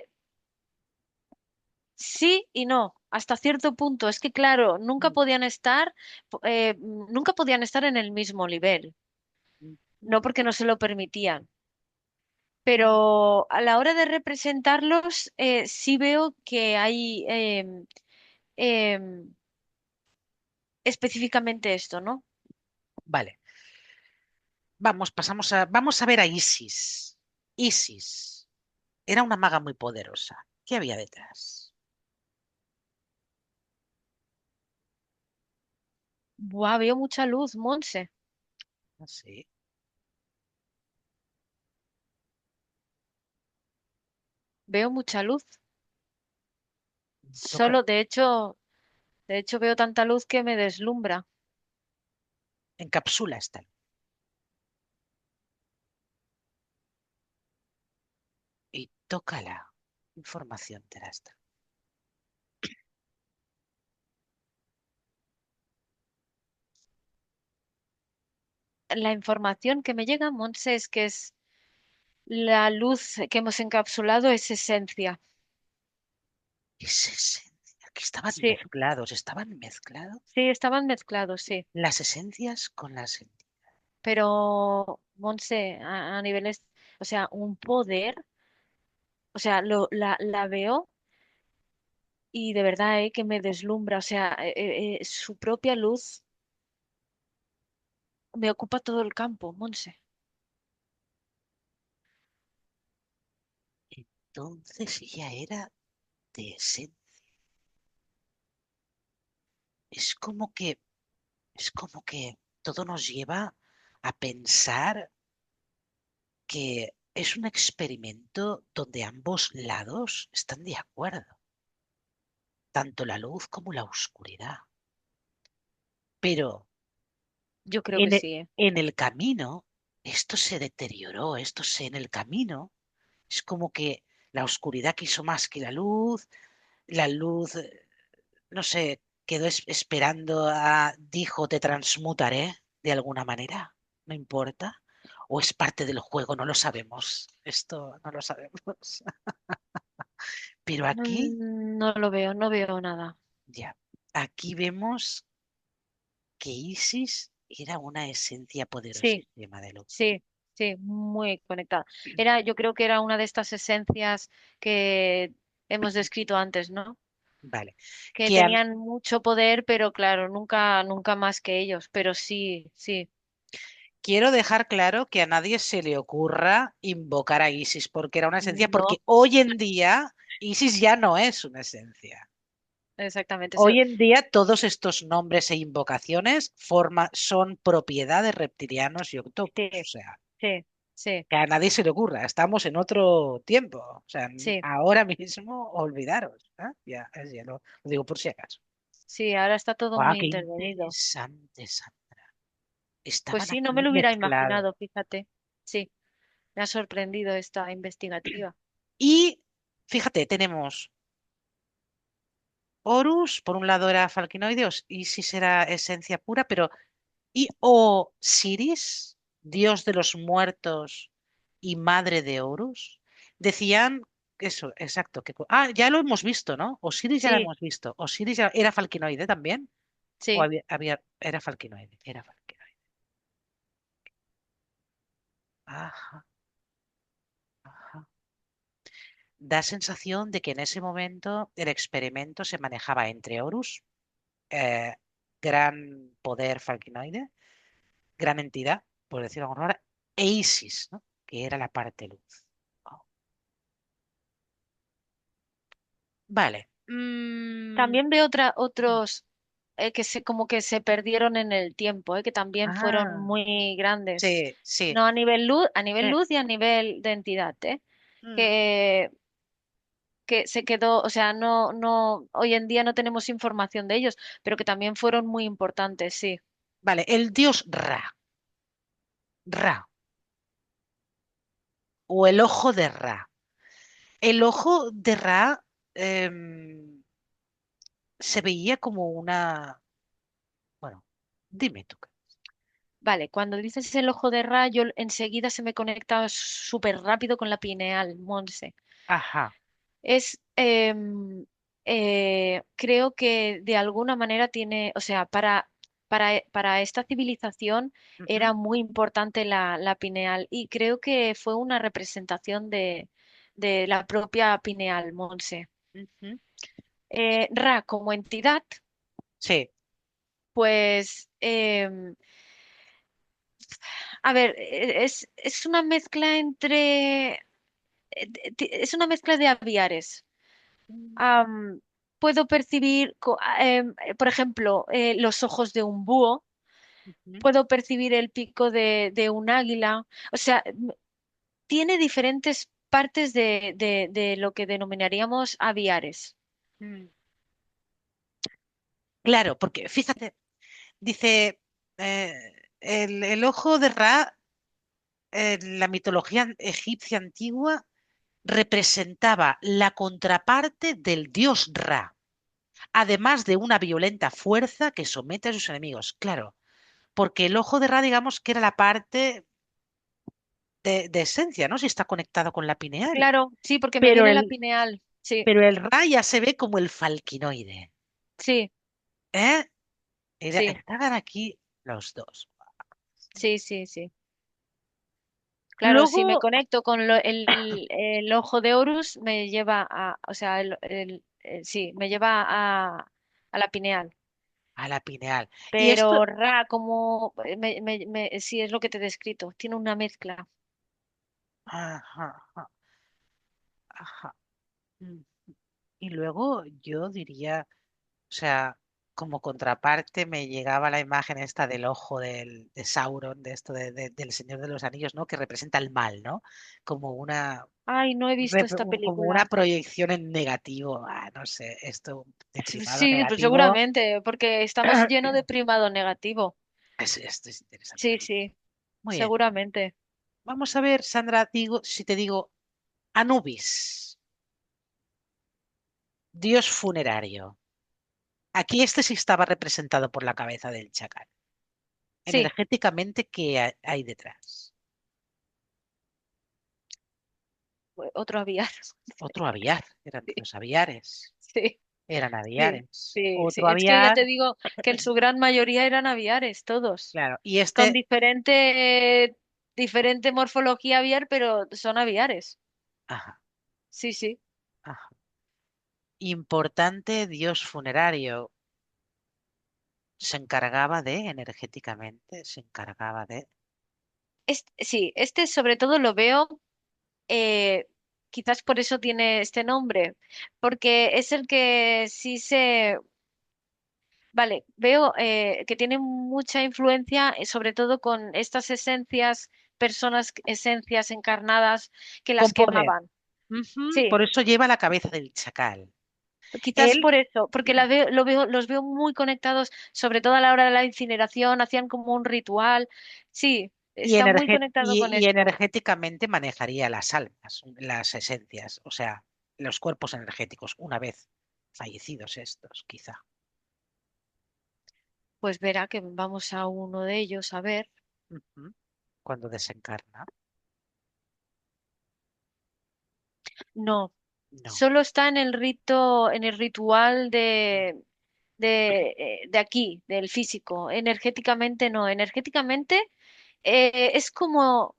sí y no, hasta cierto punto. Es que, claro, Mm, nunca podían estar en el mismo nivel, mm, no porque no se lo permitían. mm. Pero a la hora de representarlos, sí veo que hay em, específicamente esto, ¿no? Vale, vamos a ver a Isis. Isis era una maga muy poderosa. ¿Qué había detrás? Buah, veo mucha luz, Monse. Sí, Veo mucha luz. toca, Solo, de hecho veo tanta luz que me deslumbra. encapsula esta luz y tócala. Información te da esta. La información que me llega, Monse, es que es la luz que hemos encapsulado es esencia. Es esencia. Aquí Sí, estaban mezclados sí, estaban mezclados, sí. las esencias con las entidades. Pero, Monse, a niveles, o sea, un poder, o sea, la veo y de verdad, que me deslumbra. O sea, su propia luz me ocupa todo el campo, Monse. Entonces ella era de esencia. Es como que, es como que todo nos lleva a pensar que es un experimento donde ambos lados están de acuerdo, tanto la luz como la oscuridad. Pero Yo creo que en sí, ¿eh? en el camino, esto se deterioró, en el camino, es como que la oscuridad quiso más que la luz, no sé, quedó esperando dijo, te transmutaré de alguna manera, no importa. O es parte del juego, no lo sabemos. Esto no lo sabemos. Pero aquí, No lo veo, no veo nada. ya, aquí vemos que Isis era una esencia Sí, poderosísima de luz. sí, sí, muy conectada. Yo creo que era una de estas esencias que hemos descrito antes, ¿no? Vale. Que Que a- tenían mucho poder, pero claro, nunca más que ellos. Pero sí, sí, Quiero dejar claro que a nadie se le ocurra invocar a Isis porque era una esencia, porque no, hoy en día Isis ya no es una esencia. exactamente. Hoy en día todos estos nombres e invocaciones son propiedad de reptilianos y octopus. Sí, O sea, sí, sí, que a nadie se le ocurra. Estamos en otro tiempo. O sea, sí, ahora mismo olvidaros. ¿Eh? Ya lo digo por si acaso. sí, ahora está todo ¡Ah, muy qué intervenido. interesante, Sandra! Pues Estaban sí, no me aquí lo hubiera mezclados. imaginado, fíjate. Sí, me ha sorprendido esta investigativa. Y fíjate, tenemos Horus, por un lado era falquinoide, Isis era esencia pura, pero y Osiris, dios de los muertos y madre de Horus, decían eso, exacto. Ya lo hemos visto, ¿no? Osiris ya lo Sí, hemos visto. Osiris era falquinoide también. O sí, era falquinoide, era falquinoide. Ajá, ajá. Da sensación de que en ese momento el experimento se manejaba entre Horus, eh, gran poder falquinoide, gran entidad, por decirlo de alguna manera, e Isis, ¿no? Que era la parte luz. Oh, vale. también veo otros como que se perdieron en el tiempo, que también fueron Ah, muy grandes. sí, sí. No a nivel Eh, luz y a nivel de entidad, mm, que, que se quedó, o sea, hoy en día no tenemos información de ellos, pero que también fueron muy importantes, sí. Vale, el dios Ra, Ra, o el ojo de Ra. El ojo de Ra em, se veía como una... Bueno, dime tú. Vale, cuando dices el ojo de rayo, enseguida se me conecta súper rápido con la pineal, Monse. Ajá. Es, creo que de alguna manera tiene, o sea, para esta civilización Ujú, era muy importante la pineal y creo que fue una representación de la propia pineal, Monse. ujú. Ra como entidad, Sí. pues, a ver, es una mezcla entre, es una mezcla de aviares. Mm, Am, puedo percibir, por ejemplo, los ojos de un búho, ujú, puedo percibir el pico de un águila, o sea, tiene diferentes partes de lo que denominaríamos aviares. mm. Claro, porque fíjate, dice, el ojo de Ra, en la mitología egipcia antigua, representaba la contraparte del dios Ra, además de una violenta fuerza que somete a sus enemigos. Claro, porque el ojo de Ra, digamos que era la parte de esencia, ¿no? Si está conectado con la pineal. Claro, sí, porque me Pero viene la el, pineal. Sí, pero el Ra ya se ve como el falquinoide. sí, ¿Eh? sí, Estaban aquí los dos. sí, sí, sí. Claro, si me Luego, conecto con el ojo de Horus, me lleva a, o sea, sí, me lleva a la pineal. a la pineal. Y esto, Pero Ra, como, sí, es lo que te he descrito, tiene una mezcla. ajá, ajá, ajá. Mm. Y luego yo diría, o sea, como contraparte me llegaba la imagen esta del ojo de Sauron, de esto del Señor de los Anillos, ¿no? Que representa el mal, ¿no? Como una, Ay, no he visto esta como una película. proyección en negativo. Ah, no sé, esto de primado Sí, pues negativo. seguramente, porque estamos llenos de primado negativo. Esto es Sí, interesante. sí, Muy bien. seguramente. Vamos a ver, Sandra, digo, si te digo Anubis, dios funerario. Aquí este sí estaba representado por la cabeza del chacal. Sí, Energéticamente, ¿qué hay detrás? otro aviar. Otro aviar, eran Sí, los aviares, sí, eran sí, aviares. sí, sí. Otro Es que ya aviar, te digo que en su gran mayoría eran aviares, todos. claro, y Con este, diferente morfología aviar, pero son aviares. ajá, Sí, sí. ajá. Importante dios funerario, se encargaba de, energéticamente, se encargaba de, Sí, este sobre todo lo veo, eh, quizás por eso tiene este nombre, porque es el que sí vale, veo que tiene mucha influencia, sobre todo con estas esencias, personas, esencias encarnadas que las compone. quemaban. Ujú, Sí, por eso lleva la cabeza del chacal. quizás Él, por eso, porque los veo muy conectados, sobre todo a la hora de la incineración, hacían como un ritual. Sí, está muy conectado con y esto. energéticamente manejaría las almas, las esencias, o sea, los cuerpos energéticos, una vez fallecidos estos, quizá. Pues verá que vamos a uno de ellos a ver. Ujú. Cuando desencarna. No, No. solo está en el rito, en el ritual de aquí, del físico. Energéticamente no. Energéticamente es como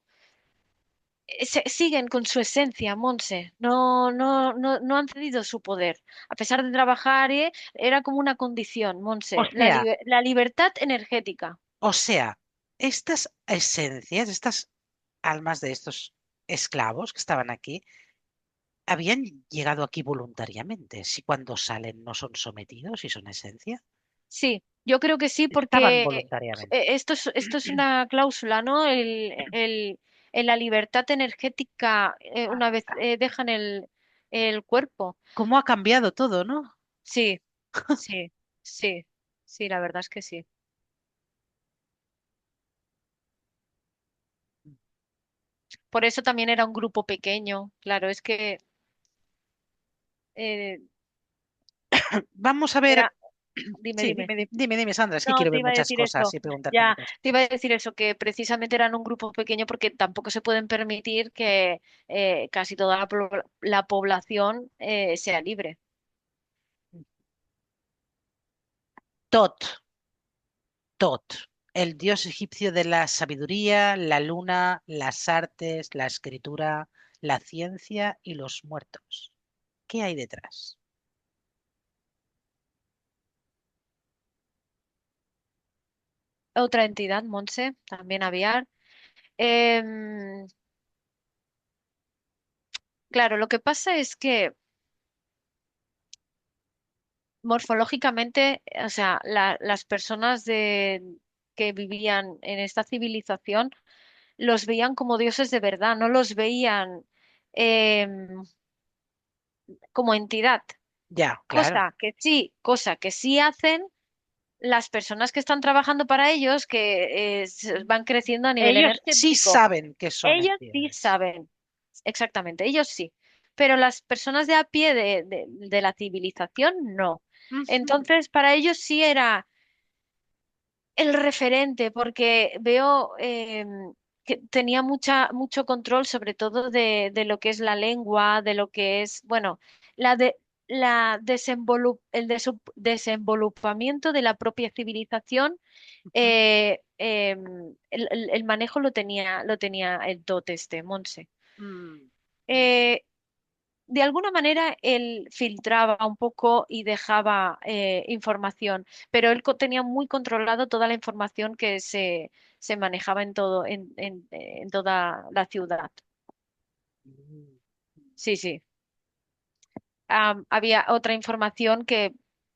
siguen con su esencia, Monse. No han cedido su poder. A pesar de trabajar, era como una condición, O Monse. sea, La libertad energética. o sea, estas esencias, estas almas de estos esclavos que estaban aquí, habían llegado aquí voluntariamente. Si cuando salen no son sometidos y son esencia, Sí, yo creo que sí, estaban porque voluntariamente. esto es una cláusula, ¿no? En la libertad energética, una vez dejan el cuerpo. ¿Cómo ha cambiado todo, no? Sí, sí, sí, sí, la verdad es que sí. Por eso también era un grupo pequeño. Claro, es que eh, Vamos a ver. era, dime, Sí, dime. dime, Sandra, es que No, quiero te ver iba a muchas decir cosas eso. y preguntarte Ya, muchas te iba cosas. a decir eso, que precisamente eran un grupo pequeño porque tampoco se pueden permitir que casi toda la población sea libre. Tot, Tot, el dios egipcio de la sabiduría, la luna, las artes, la escritura, la ciencia y los muertos. ¿Qué hay detrás? Otra entidad, Monse, también había. Em, claro, lo que pasa es que morfológicamente, o sea, las personas que vivían en esta civilización los veían como dioses de verdad, no los veían em, como entidad. Ya, claro. Cosa que sí hacen las personas que están trabajando para ellos, que van creciendo a nivel Ellos sí energético. saben que son Ellos sí entidades. saben, exactamente, ellos sí. Pero las personas de a pie de la civilización no. Ujú, Entonces, para ellos sí era el referente, porque veo que tenía mucho control, sobre todo de lo que es la lengua, de lo que es, bueno, la de, desenvolupamiento de la propia civilización. ujú, El manejo lo tenía el TOT este, Monse. mm, mm. Eh, de alguna manera él filtraba un poco y dejaba información, pero él tenía muy controlado toda la información que se manejaba en todo, en toda la ciudad. Mm. Sí, sí. Había otra información que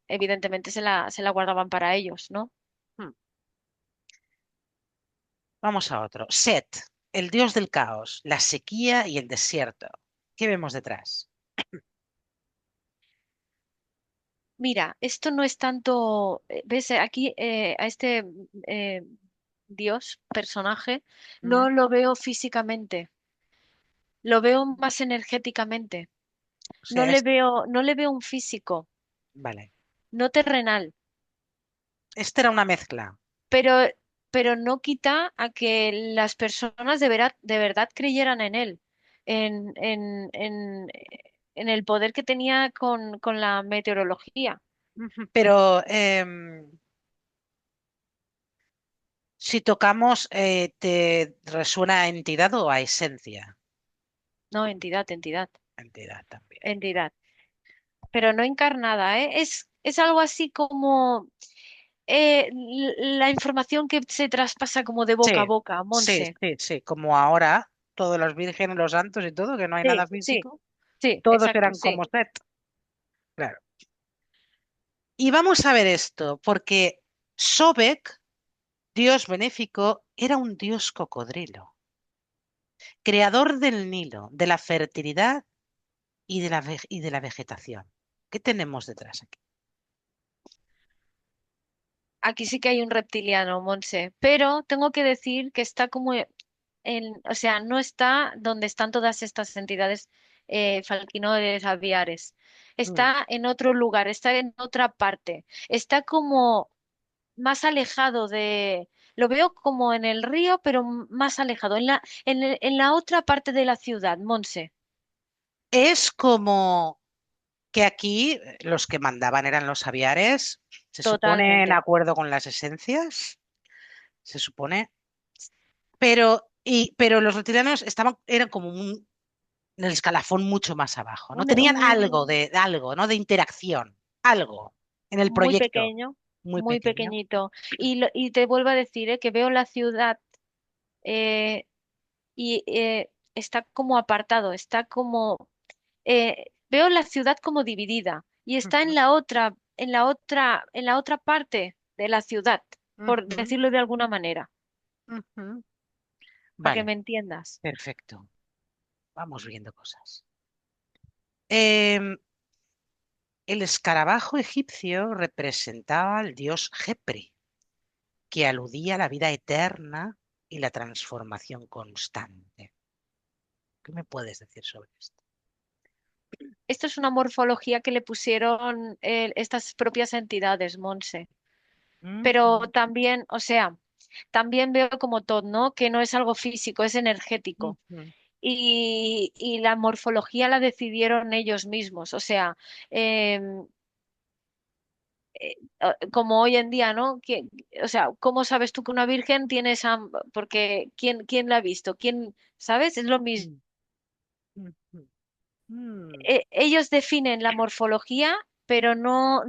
evidentemente se la guardaban para ellos, ¿no? Mm. Vamos a otro. Set, el dios del caos, la sequía y el desierto. ¿Qué vemos detrás? Mira, esto no es tanto, ¿ves? Aquí a este eh, Dios, personaje, Mm. no lo veo físicamente, lo veo más energéticamente. O sea, es... No le veo un físico, Vale. no terrenal, Esta era una mezcla. pero, pero no quita a que las personas de verdad creyeran en él, en, en, en, en el poder que tenía con la meteorología. Ujú. Pero si tocamos, ¿te resuena a entidad o a esencia? No, entidad, entidad, Entidad también. entidad. Pero no encarnada, ¿eh? Es algo así como la información que se traspasa como de boca a Sí, boca, sí, Monse. sí, sí. Como ahora, todos los vírgenes, los santos y todo, que no hay Sí, nada sí, físico, sí, todos exacto, eran sí. como Set. Claro. Y vamos a ver esto, porque Sobek, dios benéfico, era un dios cocodrilo, creador del Nilo, de la fertilidad y de la vegetación. ¿Qué tenemos detrás aquí? Aquí sí que hay un reptiliano, Monse, pero tengo que decir que está como o sea, no está donde están todas estas entidades falquinores, aviares. Mm. Está en otro lugar, está en otra parte. Está como más alejado lo veo como en el río, pero más alejado, en la otra parte de la ciudad, Monse. Es como que aquí los que mandaban eran los aviares, se supone en Totalmente. acuerdo con las esencias, se supone, pero los reptilianos eran como en el escalafón mucho más abajo, ¿no? Un, Tenían algo un- de algo, ¿no? De interacción, algo en el muy proyecto, pequeño, muy muy pequeño. pequeñito. Y te vuelvo a decir, que veo la ciudad eh, y está como apartado, veo la ciudad como dividida y está Ujú, en la otra parte de la ciudad, por ujú, decirlo de alguna manera, ujú. para que Vale, me entiendas. perfecto. Vamos viendo cosas. Em, el escarabajo egipcio representaba al dios Jepri, que aludía a la vida eterna y la transformación constante. ¿Qué me puedes decir sobre esto? Esto es una morfología que le pusieron estas propias entidades, Monse. Pero Ujú, también, o sea, también veo como todo, ¿no? Que no es algo físico, es energético. ujú, Y la morfología la decidieron ellos mismos. O sea, em, como hoy en día, ¿no? O sea, ¿cómo sabes tú que una virgen tiene esa... Porque ¿quién la ha visto? ¿Quién, sabes? Es lo mismo. ujú, ujú, ujú, Ellos definen la morfología, pero no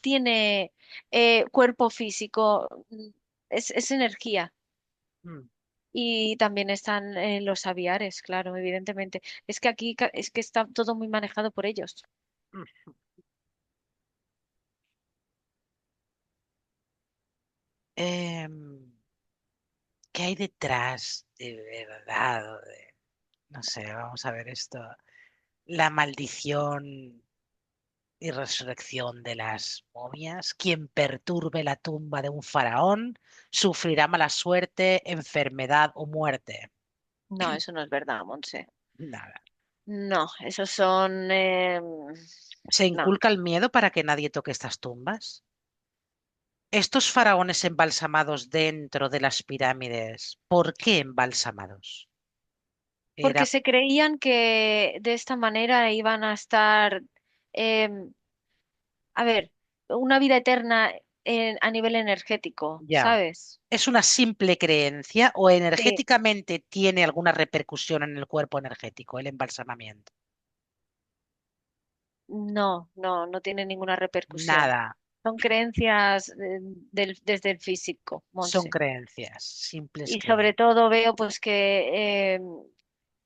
tiene cuerpo físico, es energía. ujú, Y también están los aviares, claro, evidentemente. Es que aquí es que está todo muy manejado por ellos. ujú. Em, ¿Qué hay detrás de verdad? No sé, vamos a ver esto. La maldición y resurrección de las momias. Quien perturbe la tumba de un faraón sufrirá mala suerte, enfermedad o muerte. No, eso no es verdad, Monse. Nada. No, esos son... Se no, inculca el miedo para que nadie toque estas tumbas. Estos faraones embalsamados dentro de las pirámides, ¿por qué embalsamados? porque Era se creían que de esta manera iban a estar, em, a ver, una vida eterna a nivel energético, ya. ¿sabes? ¿Es una simple creencia o Sí. energéticamente tiene alguna repercusión en el cuerpo energético, el embalsamamiento? No tiene ninguna repercusión. Nada. Son creencias desde el físico, Son Monse. creencias, simples Y sobre creencias. todo veo pues que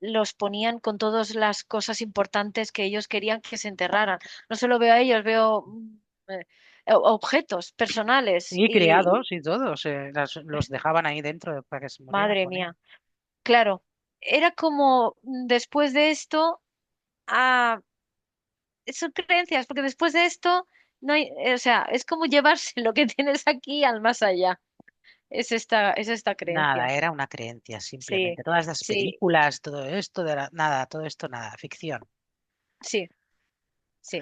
los ponían con todas las cosas importantes que ellos querían que se enterraran. No solo veo a ellos, veo eh, objetos personales Y y criados y todos, los dejaban ahí dentro para que se murieran madre con él. mía, claro, era como después de esto, ah, son creencias, porque después de esto no hay, o sea, es como llevarse lo que tienes aquí al más allá. Es esta Nada, creencia. era una creencia, Sí, simplemente. Todas las sí, películas, todo esto, nada, todo esto, nada, ficción. sí, sí.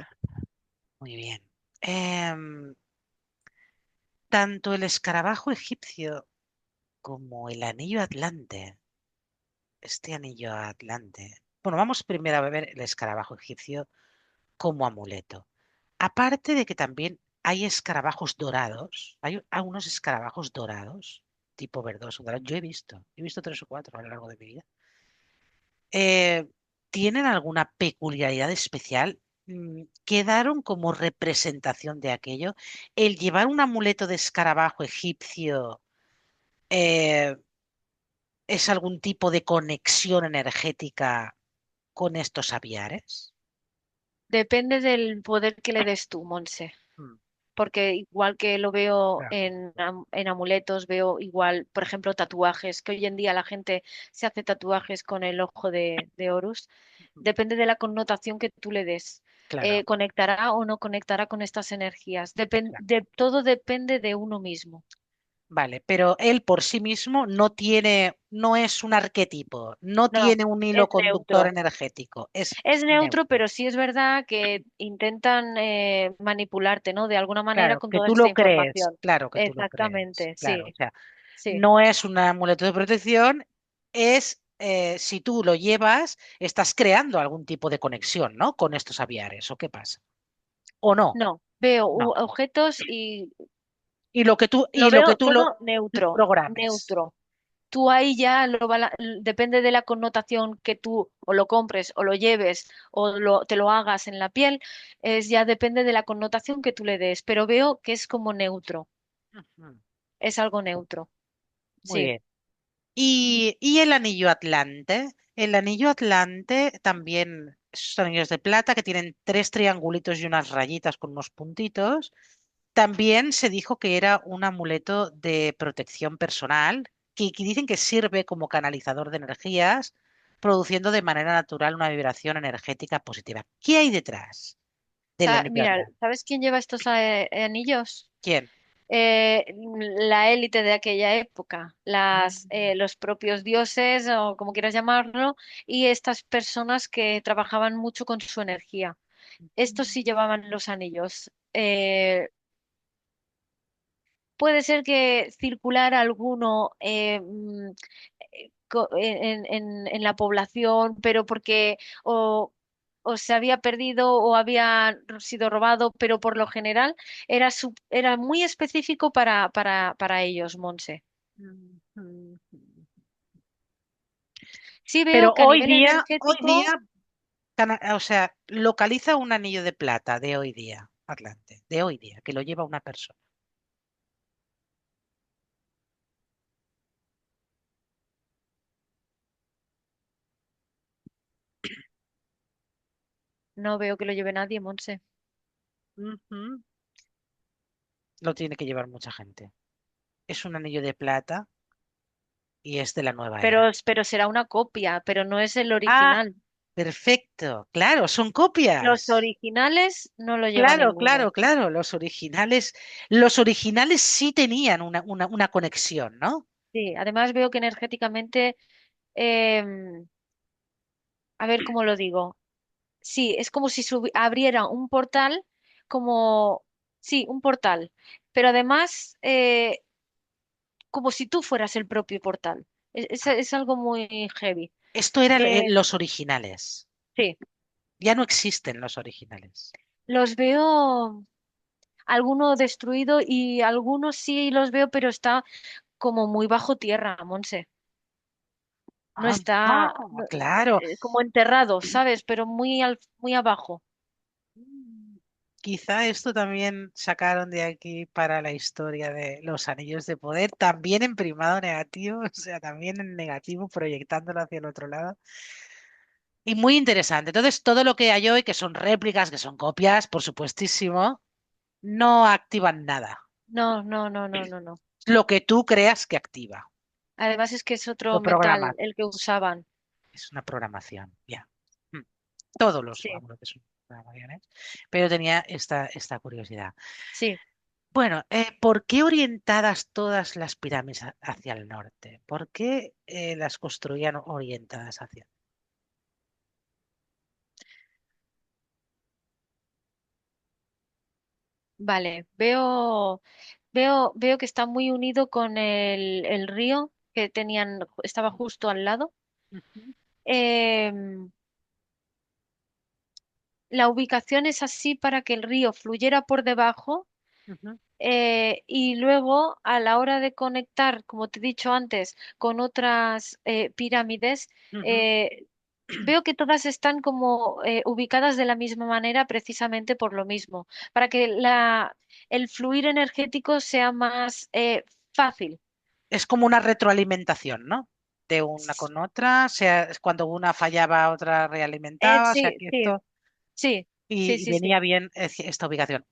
Muy bien. Em, Tanto el escarabajo egipcio como el anillo atlante, este anillo atlante. Bueno, vamos primero a ver el escarabajo egipcio como amuleto. Aparte de que también hay escarabajos dorados, hay unos escarabajos dorados, tipo verdoso, dorado. Yo he visto tres o cuatro a lo largo de mi vida. Eh, ¿Tienen alguna peculiaridad especial? ¿Quedaron como representación de aquello? El llevar un amuleto de escarabajo egipcio eh, es algún tipo de conexión energética con estos aviares. Depende del poder que le des tú, Monse. Mm, Porque igual que lo veo claro. en amuletos, veo igual, por ejemplo, tatuajes, que hoy en día la gente se hace tatuajes con el ojo de Horus. Ujú, Depende de la connotación que tú le des. claro, Conectará o no conectará con estas energías. claro. Todo depende de uno mismo. Vale, pero él por sí mismo no tiene, no es un arquetipo, no No, tiene un hilo es conductor neutro. energético, es Es neutro, neutro. pero sí es verdad que intentan manipularte, ¿no? De alguna manera Claro, con que toda tú esta lo crees, información. claro que tú lo crees, Exactamente, claro. O sí, sea, sí. no es un amuleto de protección, es si tú lo llevas, estás creando algún tipo de conexión, ¿no? Con estos aviares, ¿o qué pasa? ¿O no? No, veo No. objetos y Y lo lo que veo tú lo todo neutro, programes. neutro. Tú ahí ya depende de la connotación que tú o lo compres o lo lleves o te lo hagas en la piel, ya depende de la connotación que tú le des, pero veo que es como neutro, Ujú. es algo neutro. Muy Sí, bien. Y el anillo Atlante. El anillo Atlante también son anillos de plata que tienen tres triangulitos y unas rayitas con unos puntitos. También se dijo que era un amuleto de protección personal, que dicen que sirve como canalizador de energías produciendo de manera natural una vibración energética positiva. ¿Qué hay detrás del anillo Mira, Atlas? ¿sabes quién lleva estos anillos? ¿Quién? eh, la élite de aquella época, Mm, los propios dioses o como quieras llamarlo, y estas personas que trabajaban mucho con su energía. Estos sí llevaban los anillos. Puede ser que circulara alguno en la población, pero porque o se había perdido o había sido robado, pero por lo general era muy específico para ellos, Monse. mm, mm. Sí veo Pero que a nivel hoy energético, día, o sea, localiza un anillo de plata de hoy día, Atlante, de hoy día, que lo lleva una persona. no veo que lo lleve nadie, Monse. Ujú. Lo tiene que llevar mucha gente. Es un anillo de plata y es de la nueva era. Pero será una copia, pero no es el Ah, original. perfecto. Claro, son Los copias. originales no lo lleva Claro, ninguno. claro, claro. Los originales sí tenían una conexión, ¿no? Sí, además veo que energéticamente, em, a ver cómo lo digo. Sí, es como si abriera un portal, como, sí, un portal, pero además como si tú fueras el propio portal. Es algo muy heavy. Esto eran Eh, los originales. sí, Ya no existen los originales. los veo alguno destruido y algunos sí los veo, pero está como muy bajo tierra, Monse. No Ah, está ah, claro. como enterrado, ¿sabes? Pero muy abajo. Mm, Quizá esto también sacaron de aquí para la historia de los anillos de poder, también en primado negativo, o sea, también en negativo, proyectándolo hacia el otro lado. Y muy interesante. Entonces, todo lo que hay hoy, que son réplicas, que son copias, por supuestísimo, no activan nada. No, no, no, no, no, no. Lo que tú creas que activa. Además es que es otro Lo metal programas. el que usaban. Es una programación. Ya. Mm. Todos los Sí, vamos, lo que son programaciones. Pero tenía esta curiosidad. sí. Bueno, ¿por qué orientadas todas las pirámides hacia el norte? ¿Por qué las construían orientadas hacia? Vale. Veo que está muy unido con el río que estaba justo al lado. Ujú, Em, la ubicación es así para que el río fluyera por debajo ujú, y luego a la hora de conectar, como te he dicho antes, con otras pirámides, ujú. eh, veo que todas están como ubicadas de la misma manera precisamente por lo mismo, para que el fluir energético sea más fácil. Es como una retroalimentación, ¿no? De una con otra, o sea, es cuando una fallaba, otra realimentaba, o sea, Sí, que sí, esto, sí, sí, y sí, sí. venía bien esta ubicación.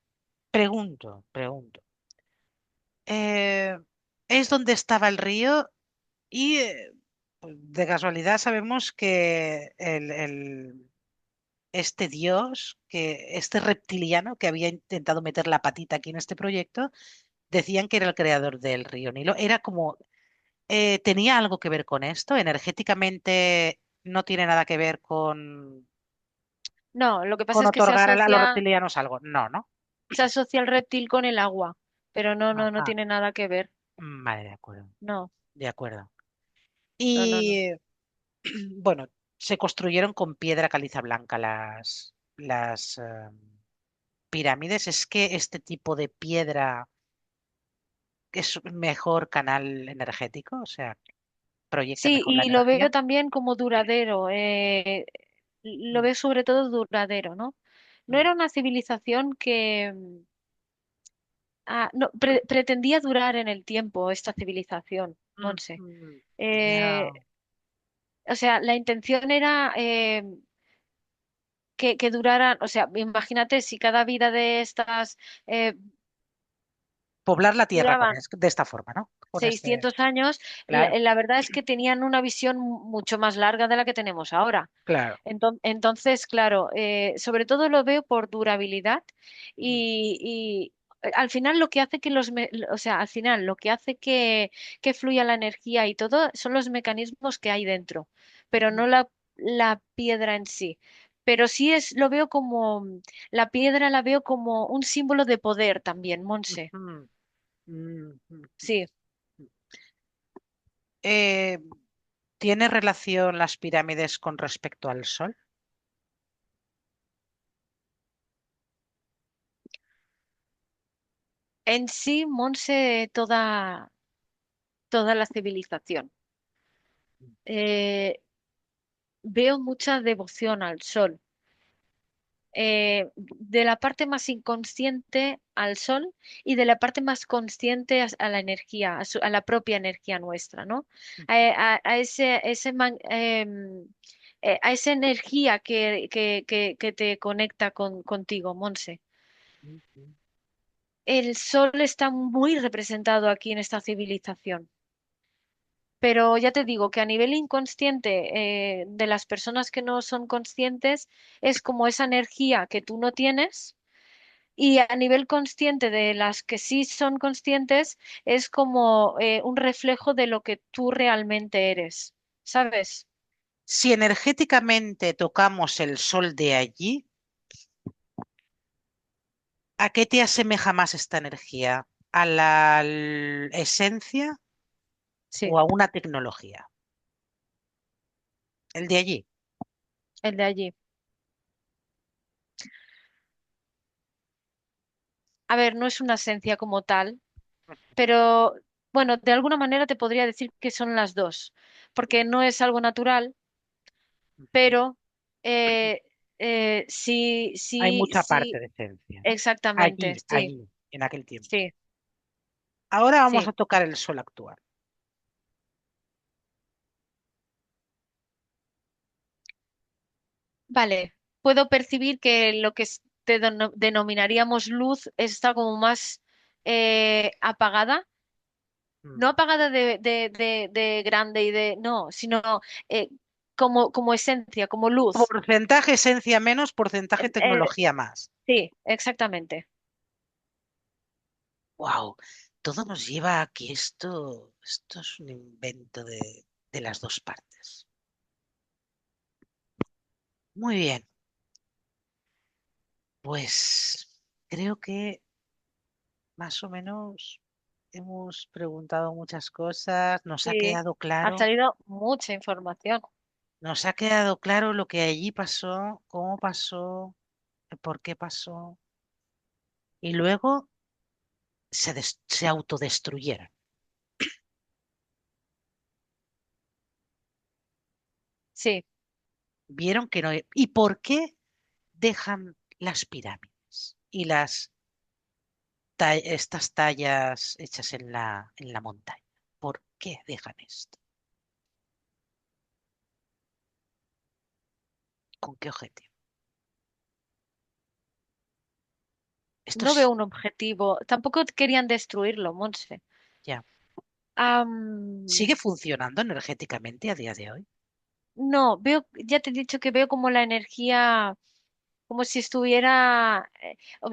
Pregunto, eh, ¿es donde estaba el río? Y pues, de casualidad sabemos que este dios, este reptiliano que había intentado meter la patita aquí en este proyecto, decían que era el creador del río Nilo. Era como, ¿tenía algo que ver con esto? Energéticamente no tiene nada que ver No, lo que pasa con es que otorgar a los reptilianos algo. No, ¿no? se asocia el reptil con el agua, pero no Ajá. tiene nada que ver. Vale, de acuerdo, No, de acuerdo. no. Y bueno, se construyeron con piedra caliza blanca pirámides. Es que este tipo de piedra es un mejor canal energético, o sea, proyecta Sí, mejor la y lo veo energía. también como duradero, lo Mm, veo sobre todo duradero, ¿no? No mm, era una civilización que no, pretendía durar en el tiempo esta civilización, Monse. Ya. Eh, o sea, la intención era que duraran, o sea, imagínate si cada vida de estas eh, Poblar la tierra con duraban de esta forma, ¿no? Con este, 600 años, claro, la verdad es que tenían una visión mucho más larga de la que tenemos ahora. claro. Entonces, claro, sobre todo lo veo por durabilidad Mm, y al final lo que hace que o sea, al final lo que hace que fluya la energía y todo son los mecanismos que hay dentro, pero mm, no la piedra en sí. Pero sí lo veo como, la piedra la veo como un símbolo de poder también, Monse. mm, mm, Sí, Eh, ¿Tiene relación las pirámides con respecto al Sol? en sí, Monse, toda la civilización. Eh, Veo mucha devoción al sol, de la parte más inconsciente al sol y de la parte más consciente a la energía, a la propia energía nuestra, ¿no? A a esa energía que te conecta contigo, Monse. El sol está muy representado aquí en esta civilización. Pero ya te digo que a nivel inconsciente, de las personas que no son conscientes, es como esa energía que tú no tienes. Y a nivel consciente de las que sí son conscientes, es como un reflejo de lo que tú realmente eres. ¿Sabes? Si energéticamente tocamos el Sol de allí, ¿a qué te asemeja más esta energía? ¿A la esencia o Sí, a una tecnología? El de allí. el de allí. A ver, no es una esencia como tal, pero bueno, de alguna manera te podría decir que son las dos, porque no es algo natural, pero eh, sí, Hay sí, mucha parte sí, de esencia, ¿no? exactamente, Allí, sí, allí, en aquel tiempo. sí, Ahora vamos sí. a tocar el Sol actual. Vale, puedo percibir que lo que denominaríamos luz está como más apagada, Mm. no apagada de grande y de, no, sino eh, como esencia, como luz. Porcentaje esencia menos, porcentaje Eh, tecnología más. sí, exactamente. Wow, todo nos lleva a que esto es un invento de las dos partes. Muy bien, pues creo que más o menos hemos preguntado muchas cosas, Sí, ha salido mucha información. nos ha quedado claro lo que allí pasó, cómo pasó, el por qué pasó, y luego se autodestruyeron. Sí, Vieron que no. ¿Y por qué dejan las pirámides y estas tallas hechas en la montaña? ¿Por qué dejan esto? ¿Con qué objetivo? Esto no veo es un objetivo. Tampoco querían destruirlo, Monse. ya. Am, ¿Sigue funcionando energéticamente a día de hoy? no, veo, ya te he dicho que veo como la energía, como si estuviera,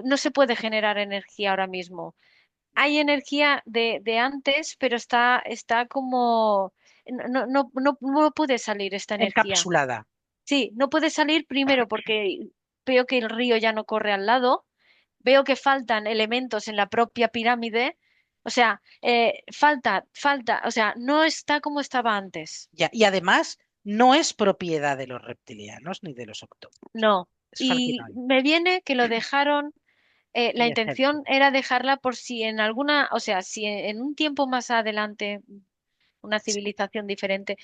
no se puede generar energía ahora mismo. Hay energía de antes, pero está como, no puede salir esta energía. Encapsulada. Sí, no puede salir primero porque veo que el río ya no corre al lado, veo que faltan elementos en la propia pirámide, o sea, falta, o sea, no está como estaba antes. Ya. Y además, no es propiedad de los reptilianos ni de los octógonos. No. Es Y falcinoide me viene que lo dejaron, la y intención escéptico. era dejarla por si en alguna, o sea, si en un tiempo más adelante, una civilización diferente,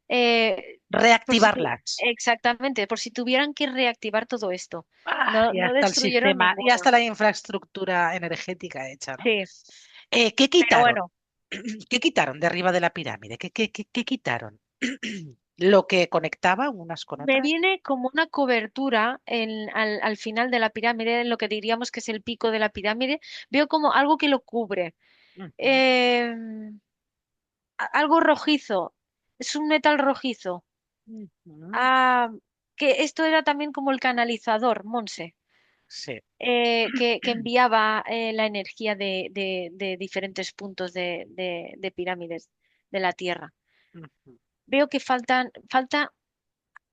por si Reactivarlas. exactamente, por si tuvieran que reactivar todo esto. Ah, No, ya no está el destruyeron sistema, ya ninguna. está la infraestructura energética hecha, ¿no? Sí, ¿Qué pero quitaron? bueno, ¿Qué quitaron de arriba de la pirámide? ¿Qué quitaron? lo que conectaba unas con Me otras. viene como una cobertura al final de la pirámide, en lo que diríamos que es el pico de la pirámide. Veo como algo que lo cubre. Ujú, Em, Algo rojizo. Es un metal rojizo. ujú. Ah, que esto era también como el canalizador, Monse, Sí. que enviaba la energía de diferentes puntos de pirámides de la Tierra. Ujú. Veo que falta,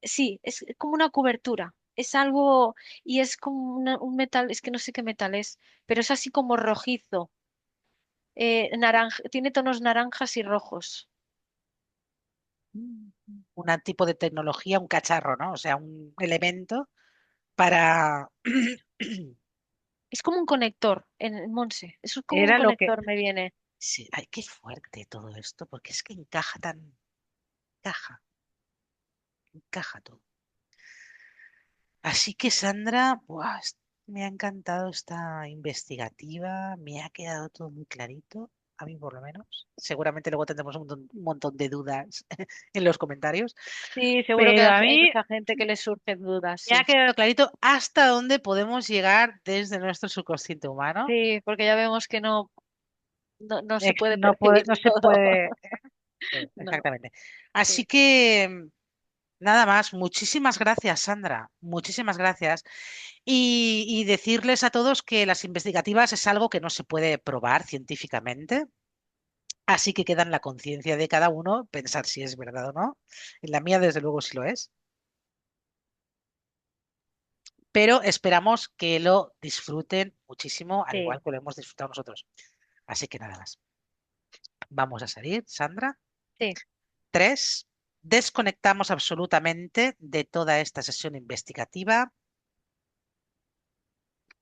sí, es como una cobertura. Es algo, y es como un metal, es que no sé qué metal es, pero es así como rojizo, naranja, tiene tonos naranjas y rojos. Un tipo de tecnología, un cacharro, ¿no? O sea, un elemento para... Es como un conector, en Monse, es como un Era lo que... conector, me viene. Sí, ay, qué fuerte todo esto, porque es que encaja tan... Encaja, encaja todo. Así que Sandra, buah, me ha encantado esta investigativa, me ha quedado todo muy clarito, a mí por lo menos. Seguramente luego tendremos un montón de dudas en los comentarios, Sí, seguro que pero a hay mí mucha gente que le surgen dudas, me ha sí. quedado clarito hasta dónde podemos llegar desde nuestro subconsciente humano. Sí, porque ya vemos que no se puede No puede, percibir no se todo. puede, No, exactamente. Así sí, que nada más, muchísimas gracias, Sandra, muchísimas gracias. Y decirles a todos que las investigativas es algo que no se puede probar científicamente, así que queda en la conciencia de cada uno pensar si es verdad o no. En la mía, desde luego, sí lo es, pero esperamos que lo disfruten muchísimo, al sí, igual que lo hemos disfrutado nosotros. Así que nada más. Vamos a salir, Sandra. sí. 3. Desconectamos absolutamente de toda esta sesión investigativa.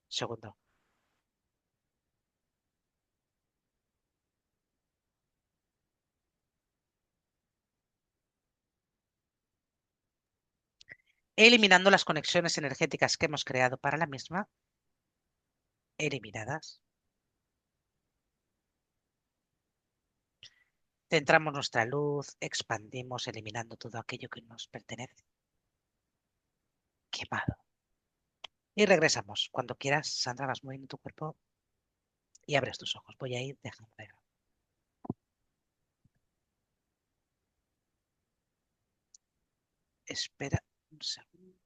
Segundo. Eliminando las conexiones energéticas que hemos creado para la misma. Eliminadas. Centramos nuestra luz, expandimos, eliminando todo aquello que nos pertenece. Quemado. Y regresamos. Cuando quieras, Sandra, vas moviendo tu cuerpo y abres tus ojos. Voy a ir dejando de grabar. Espera un segundo.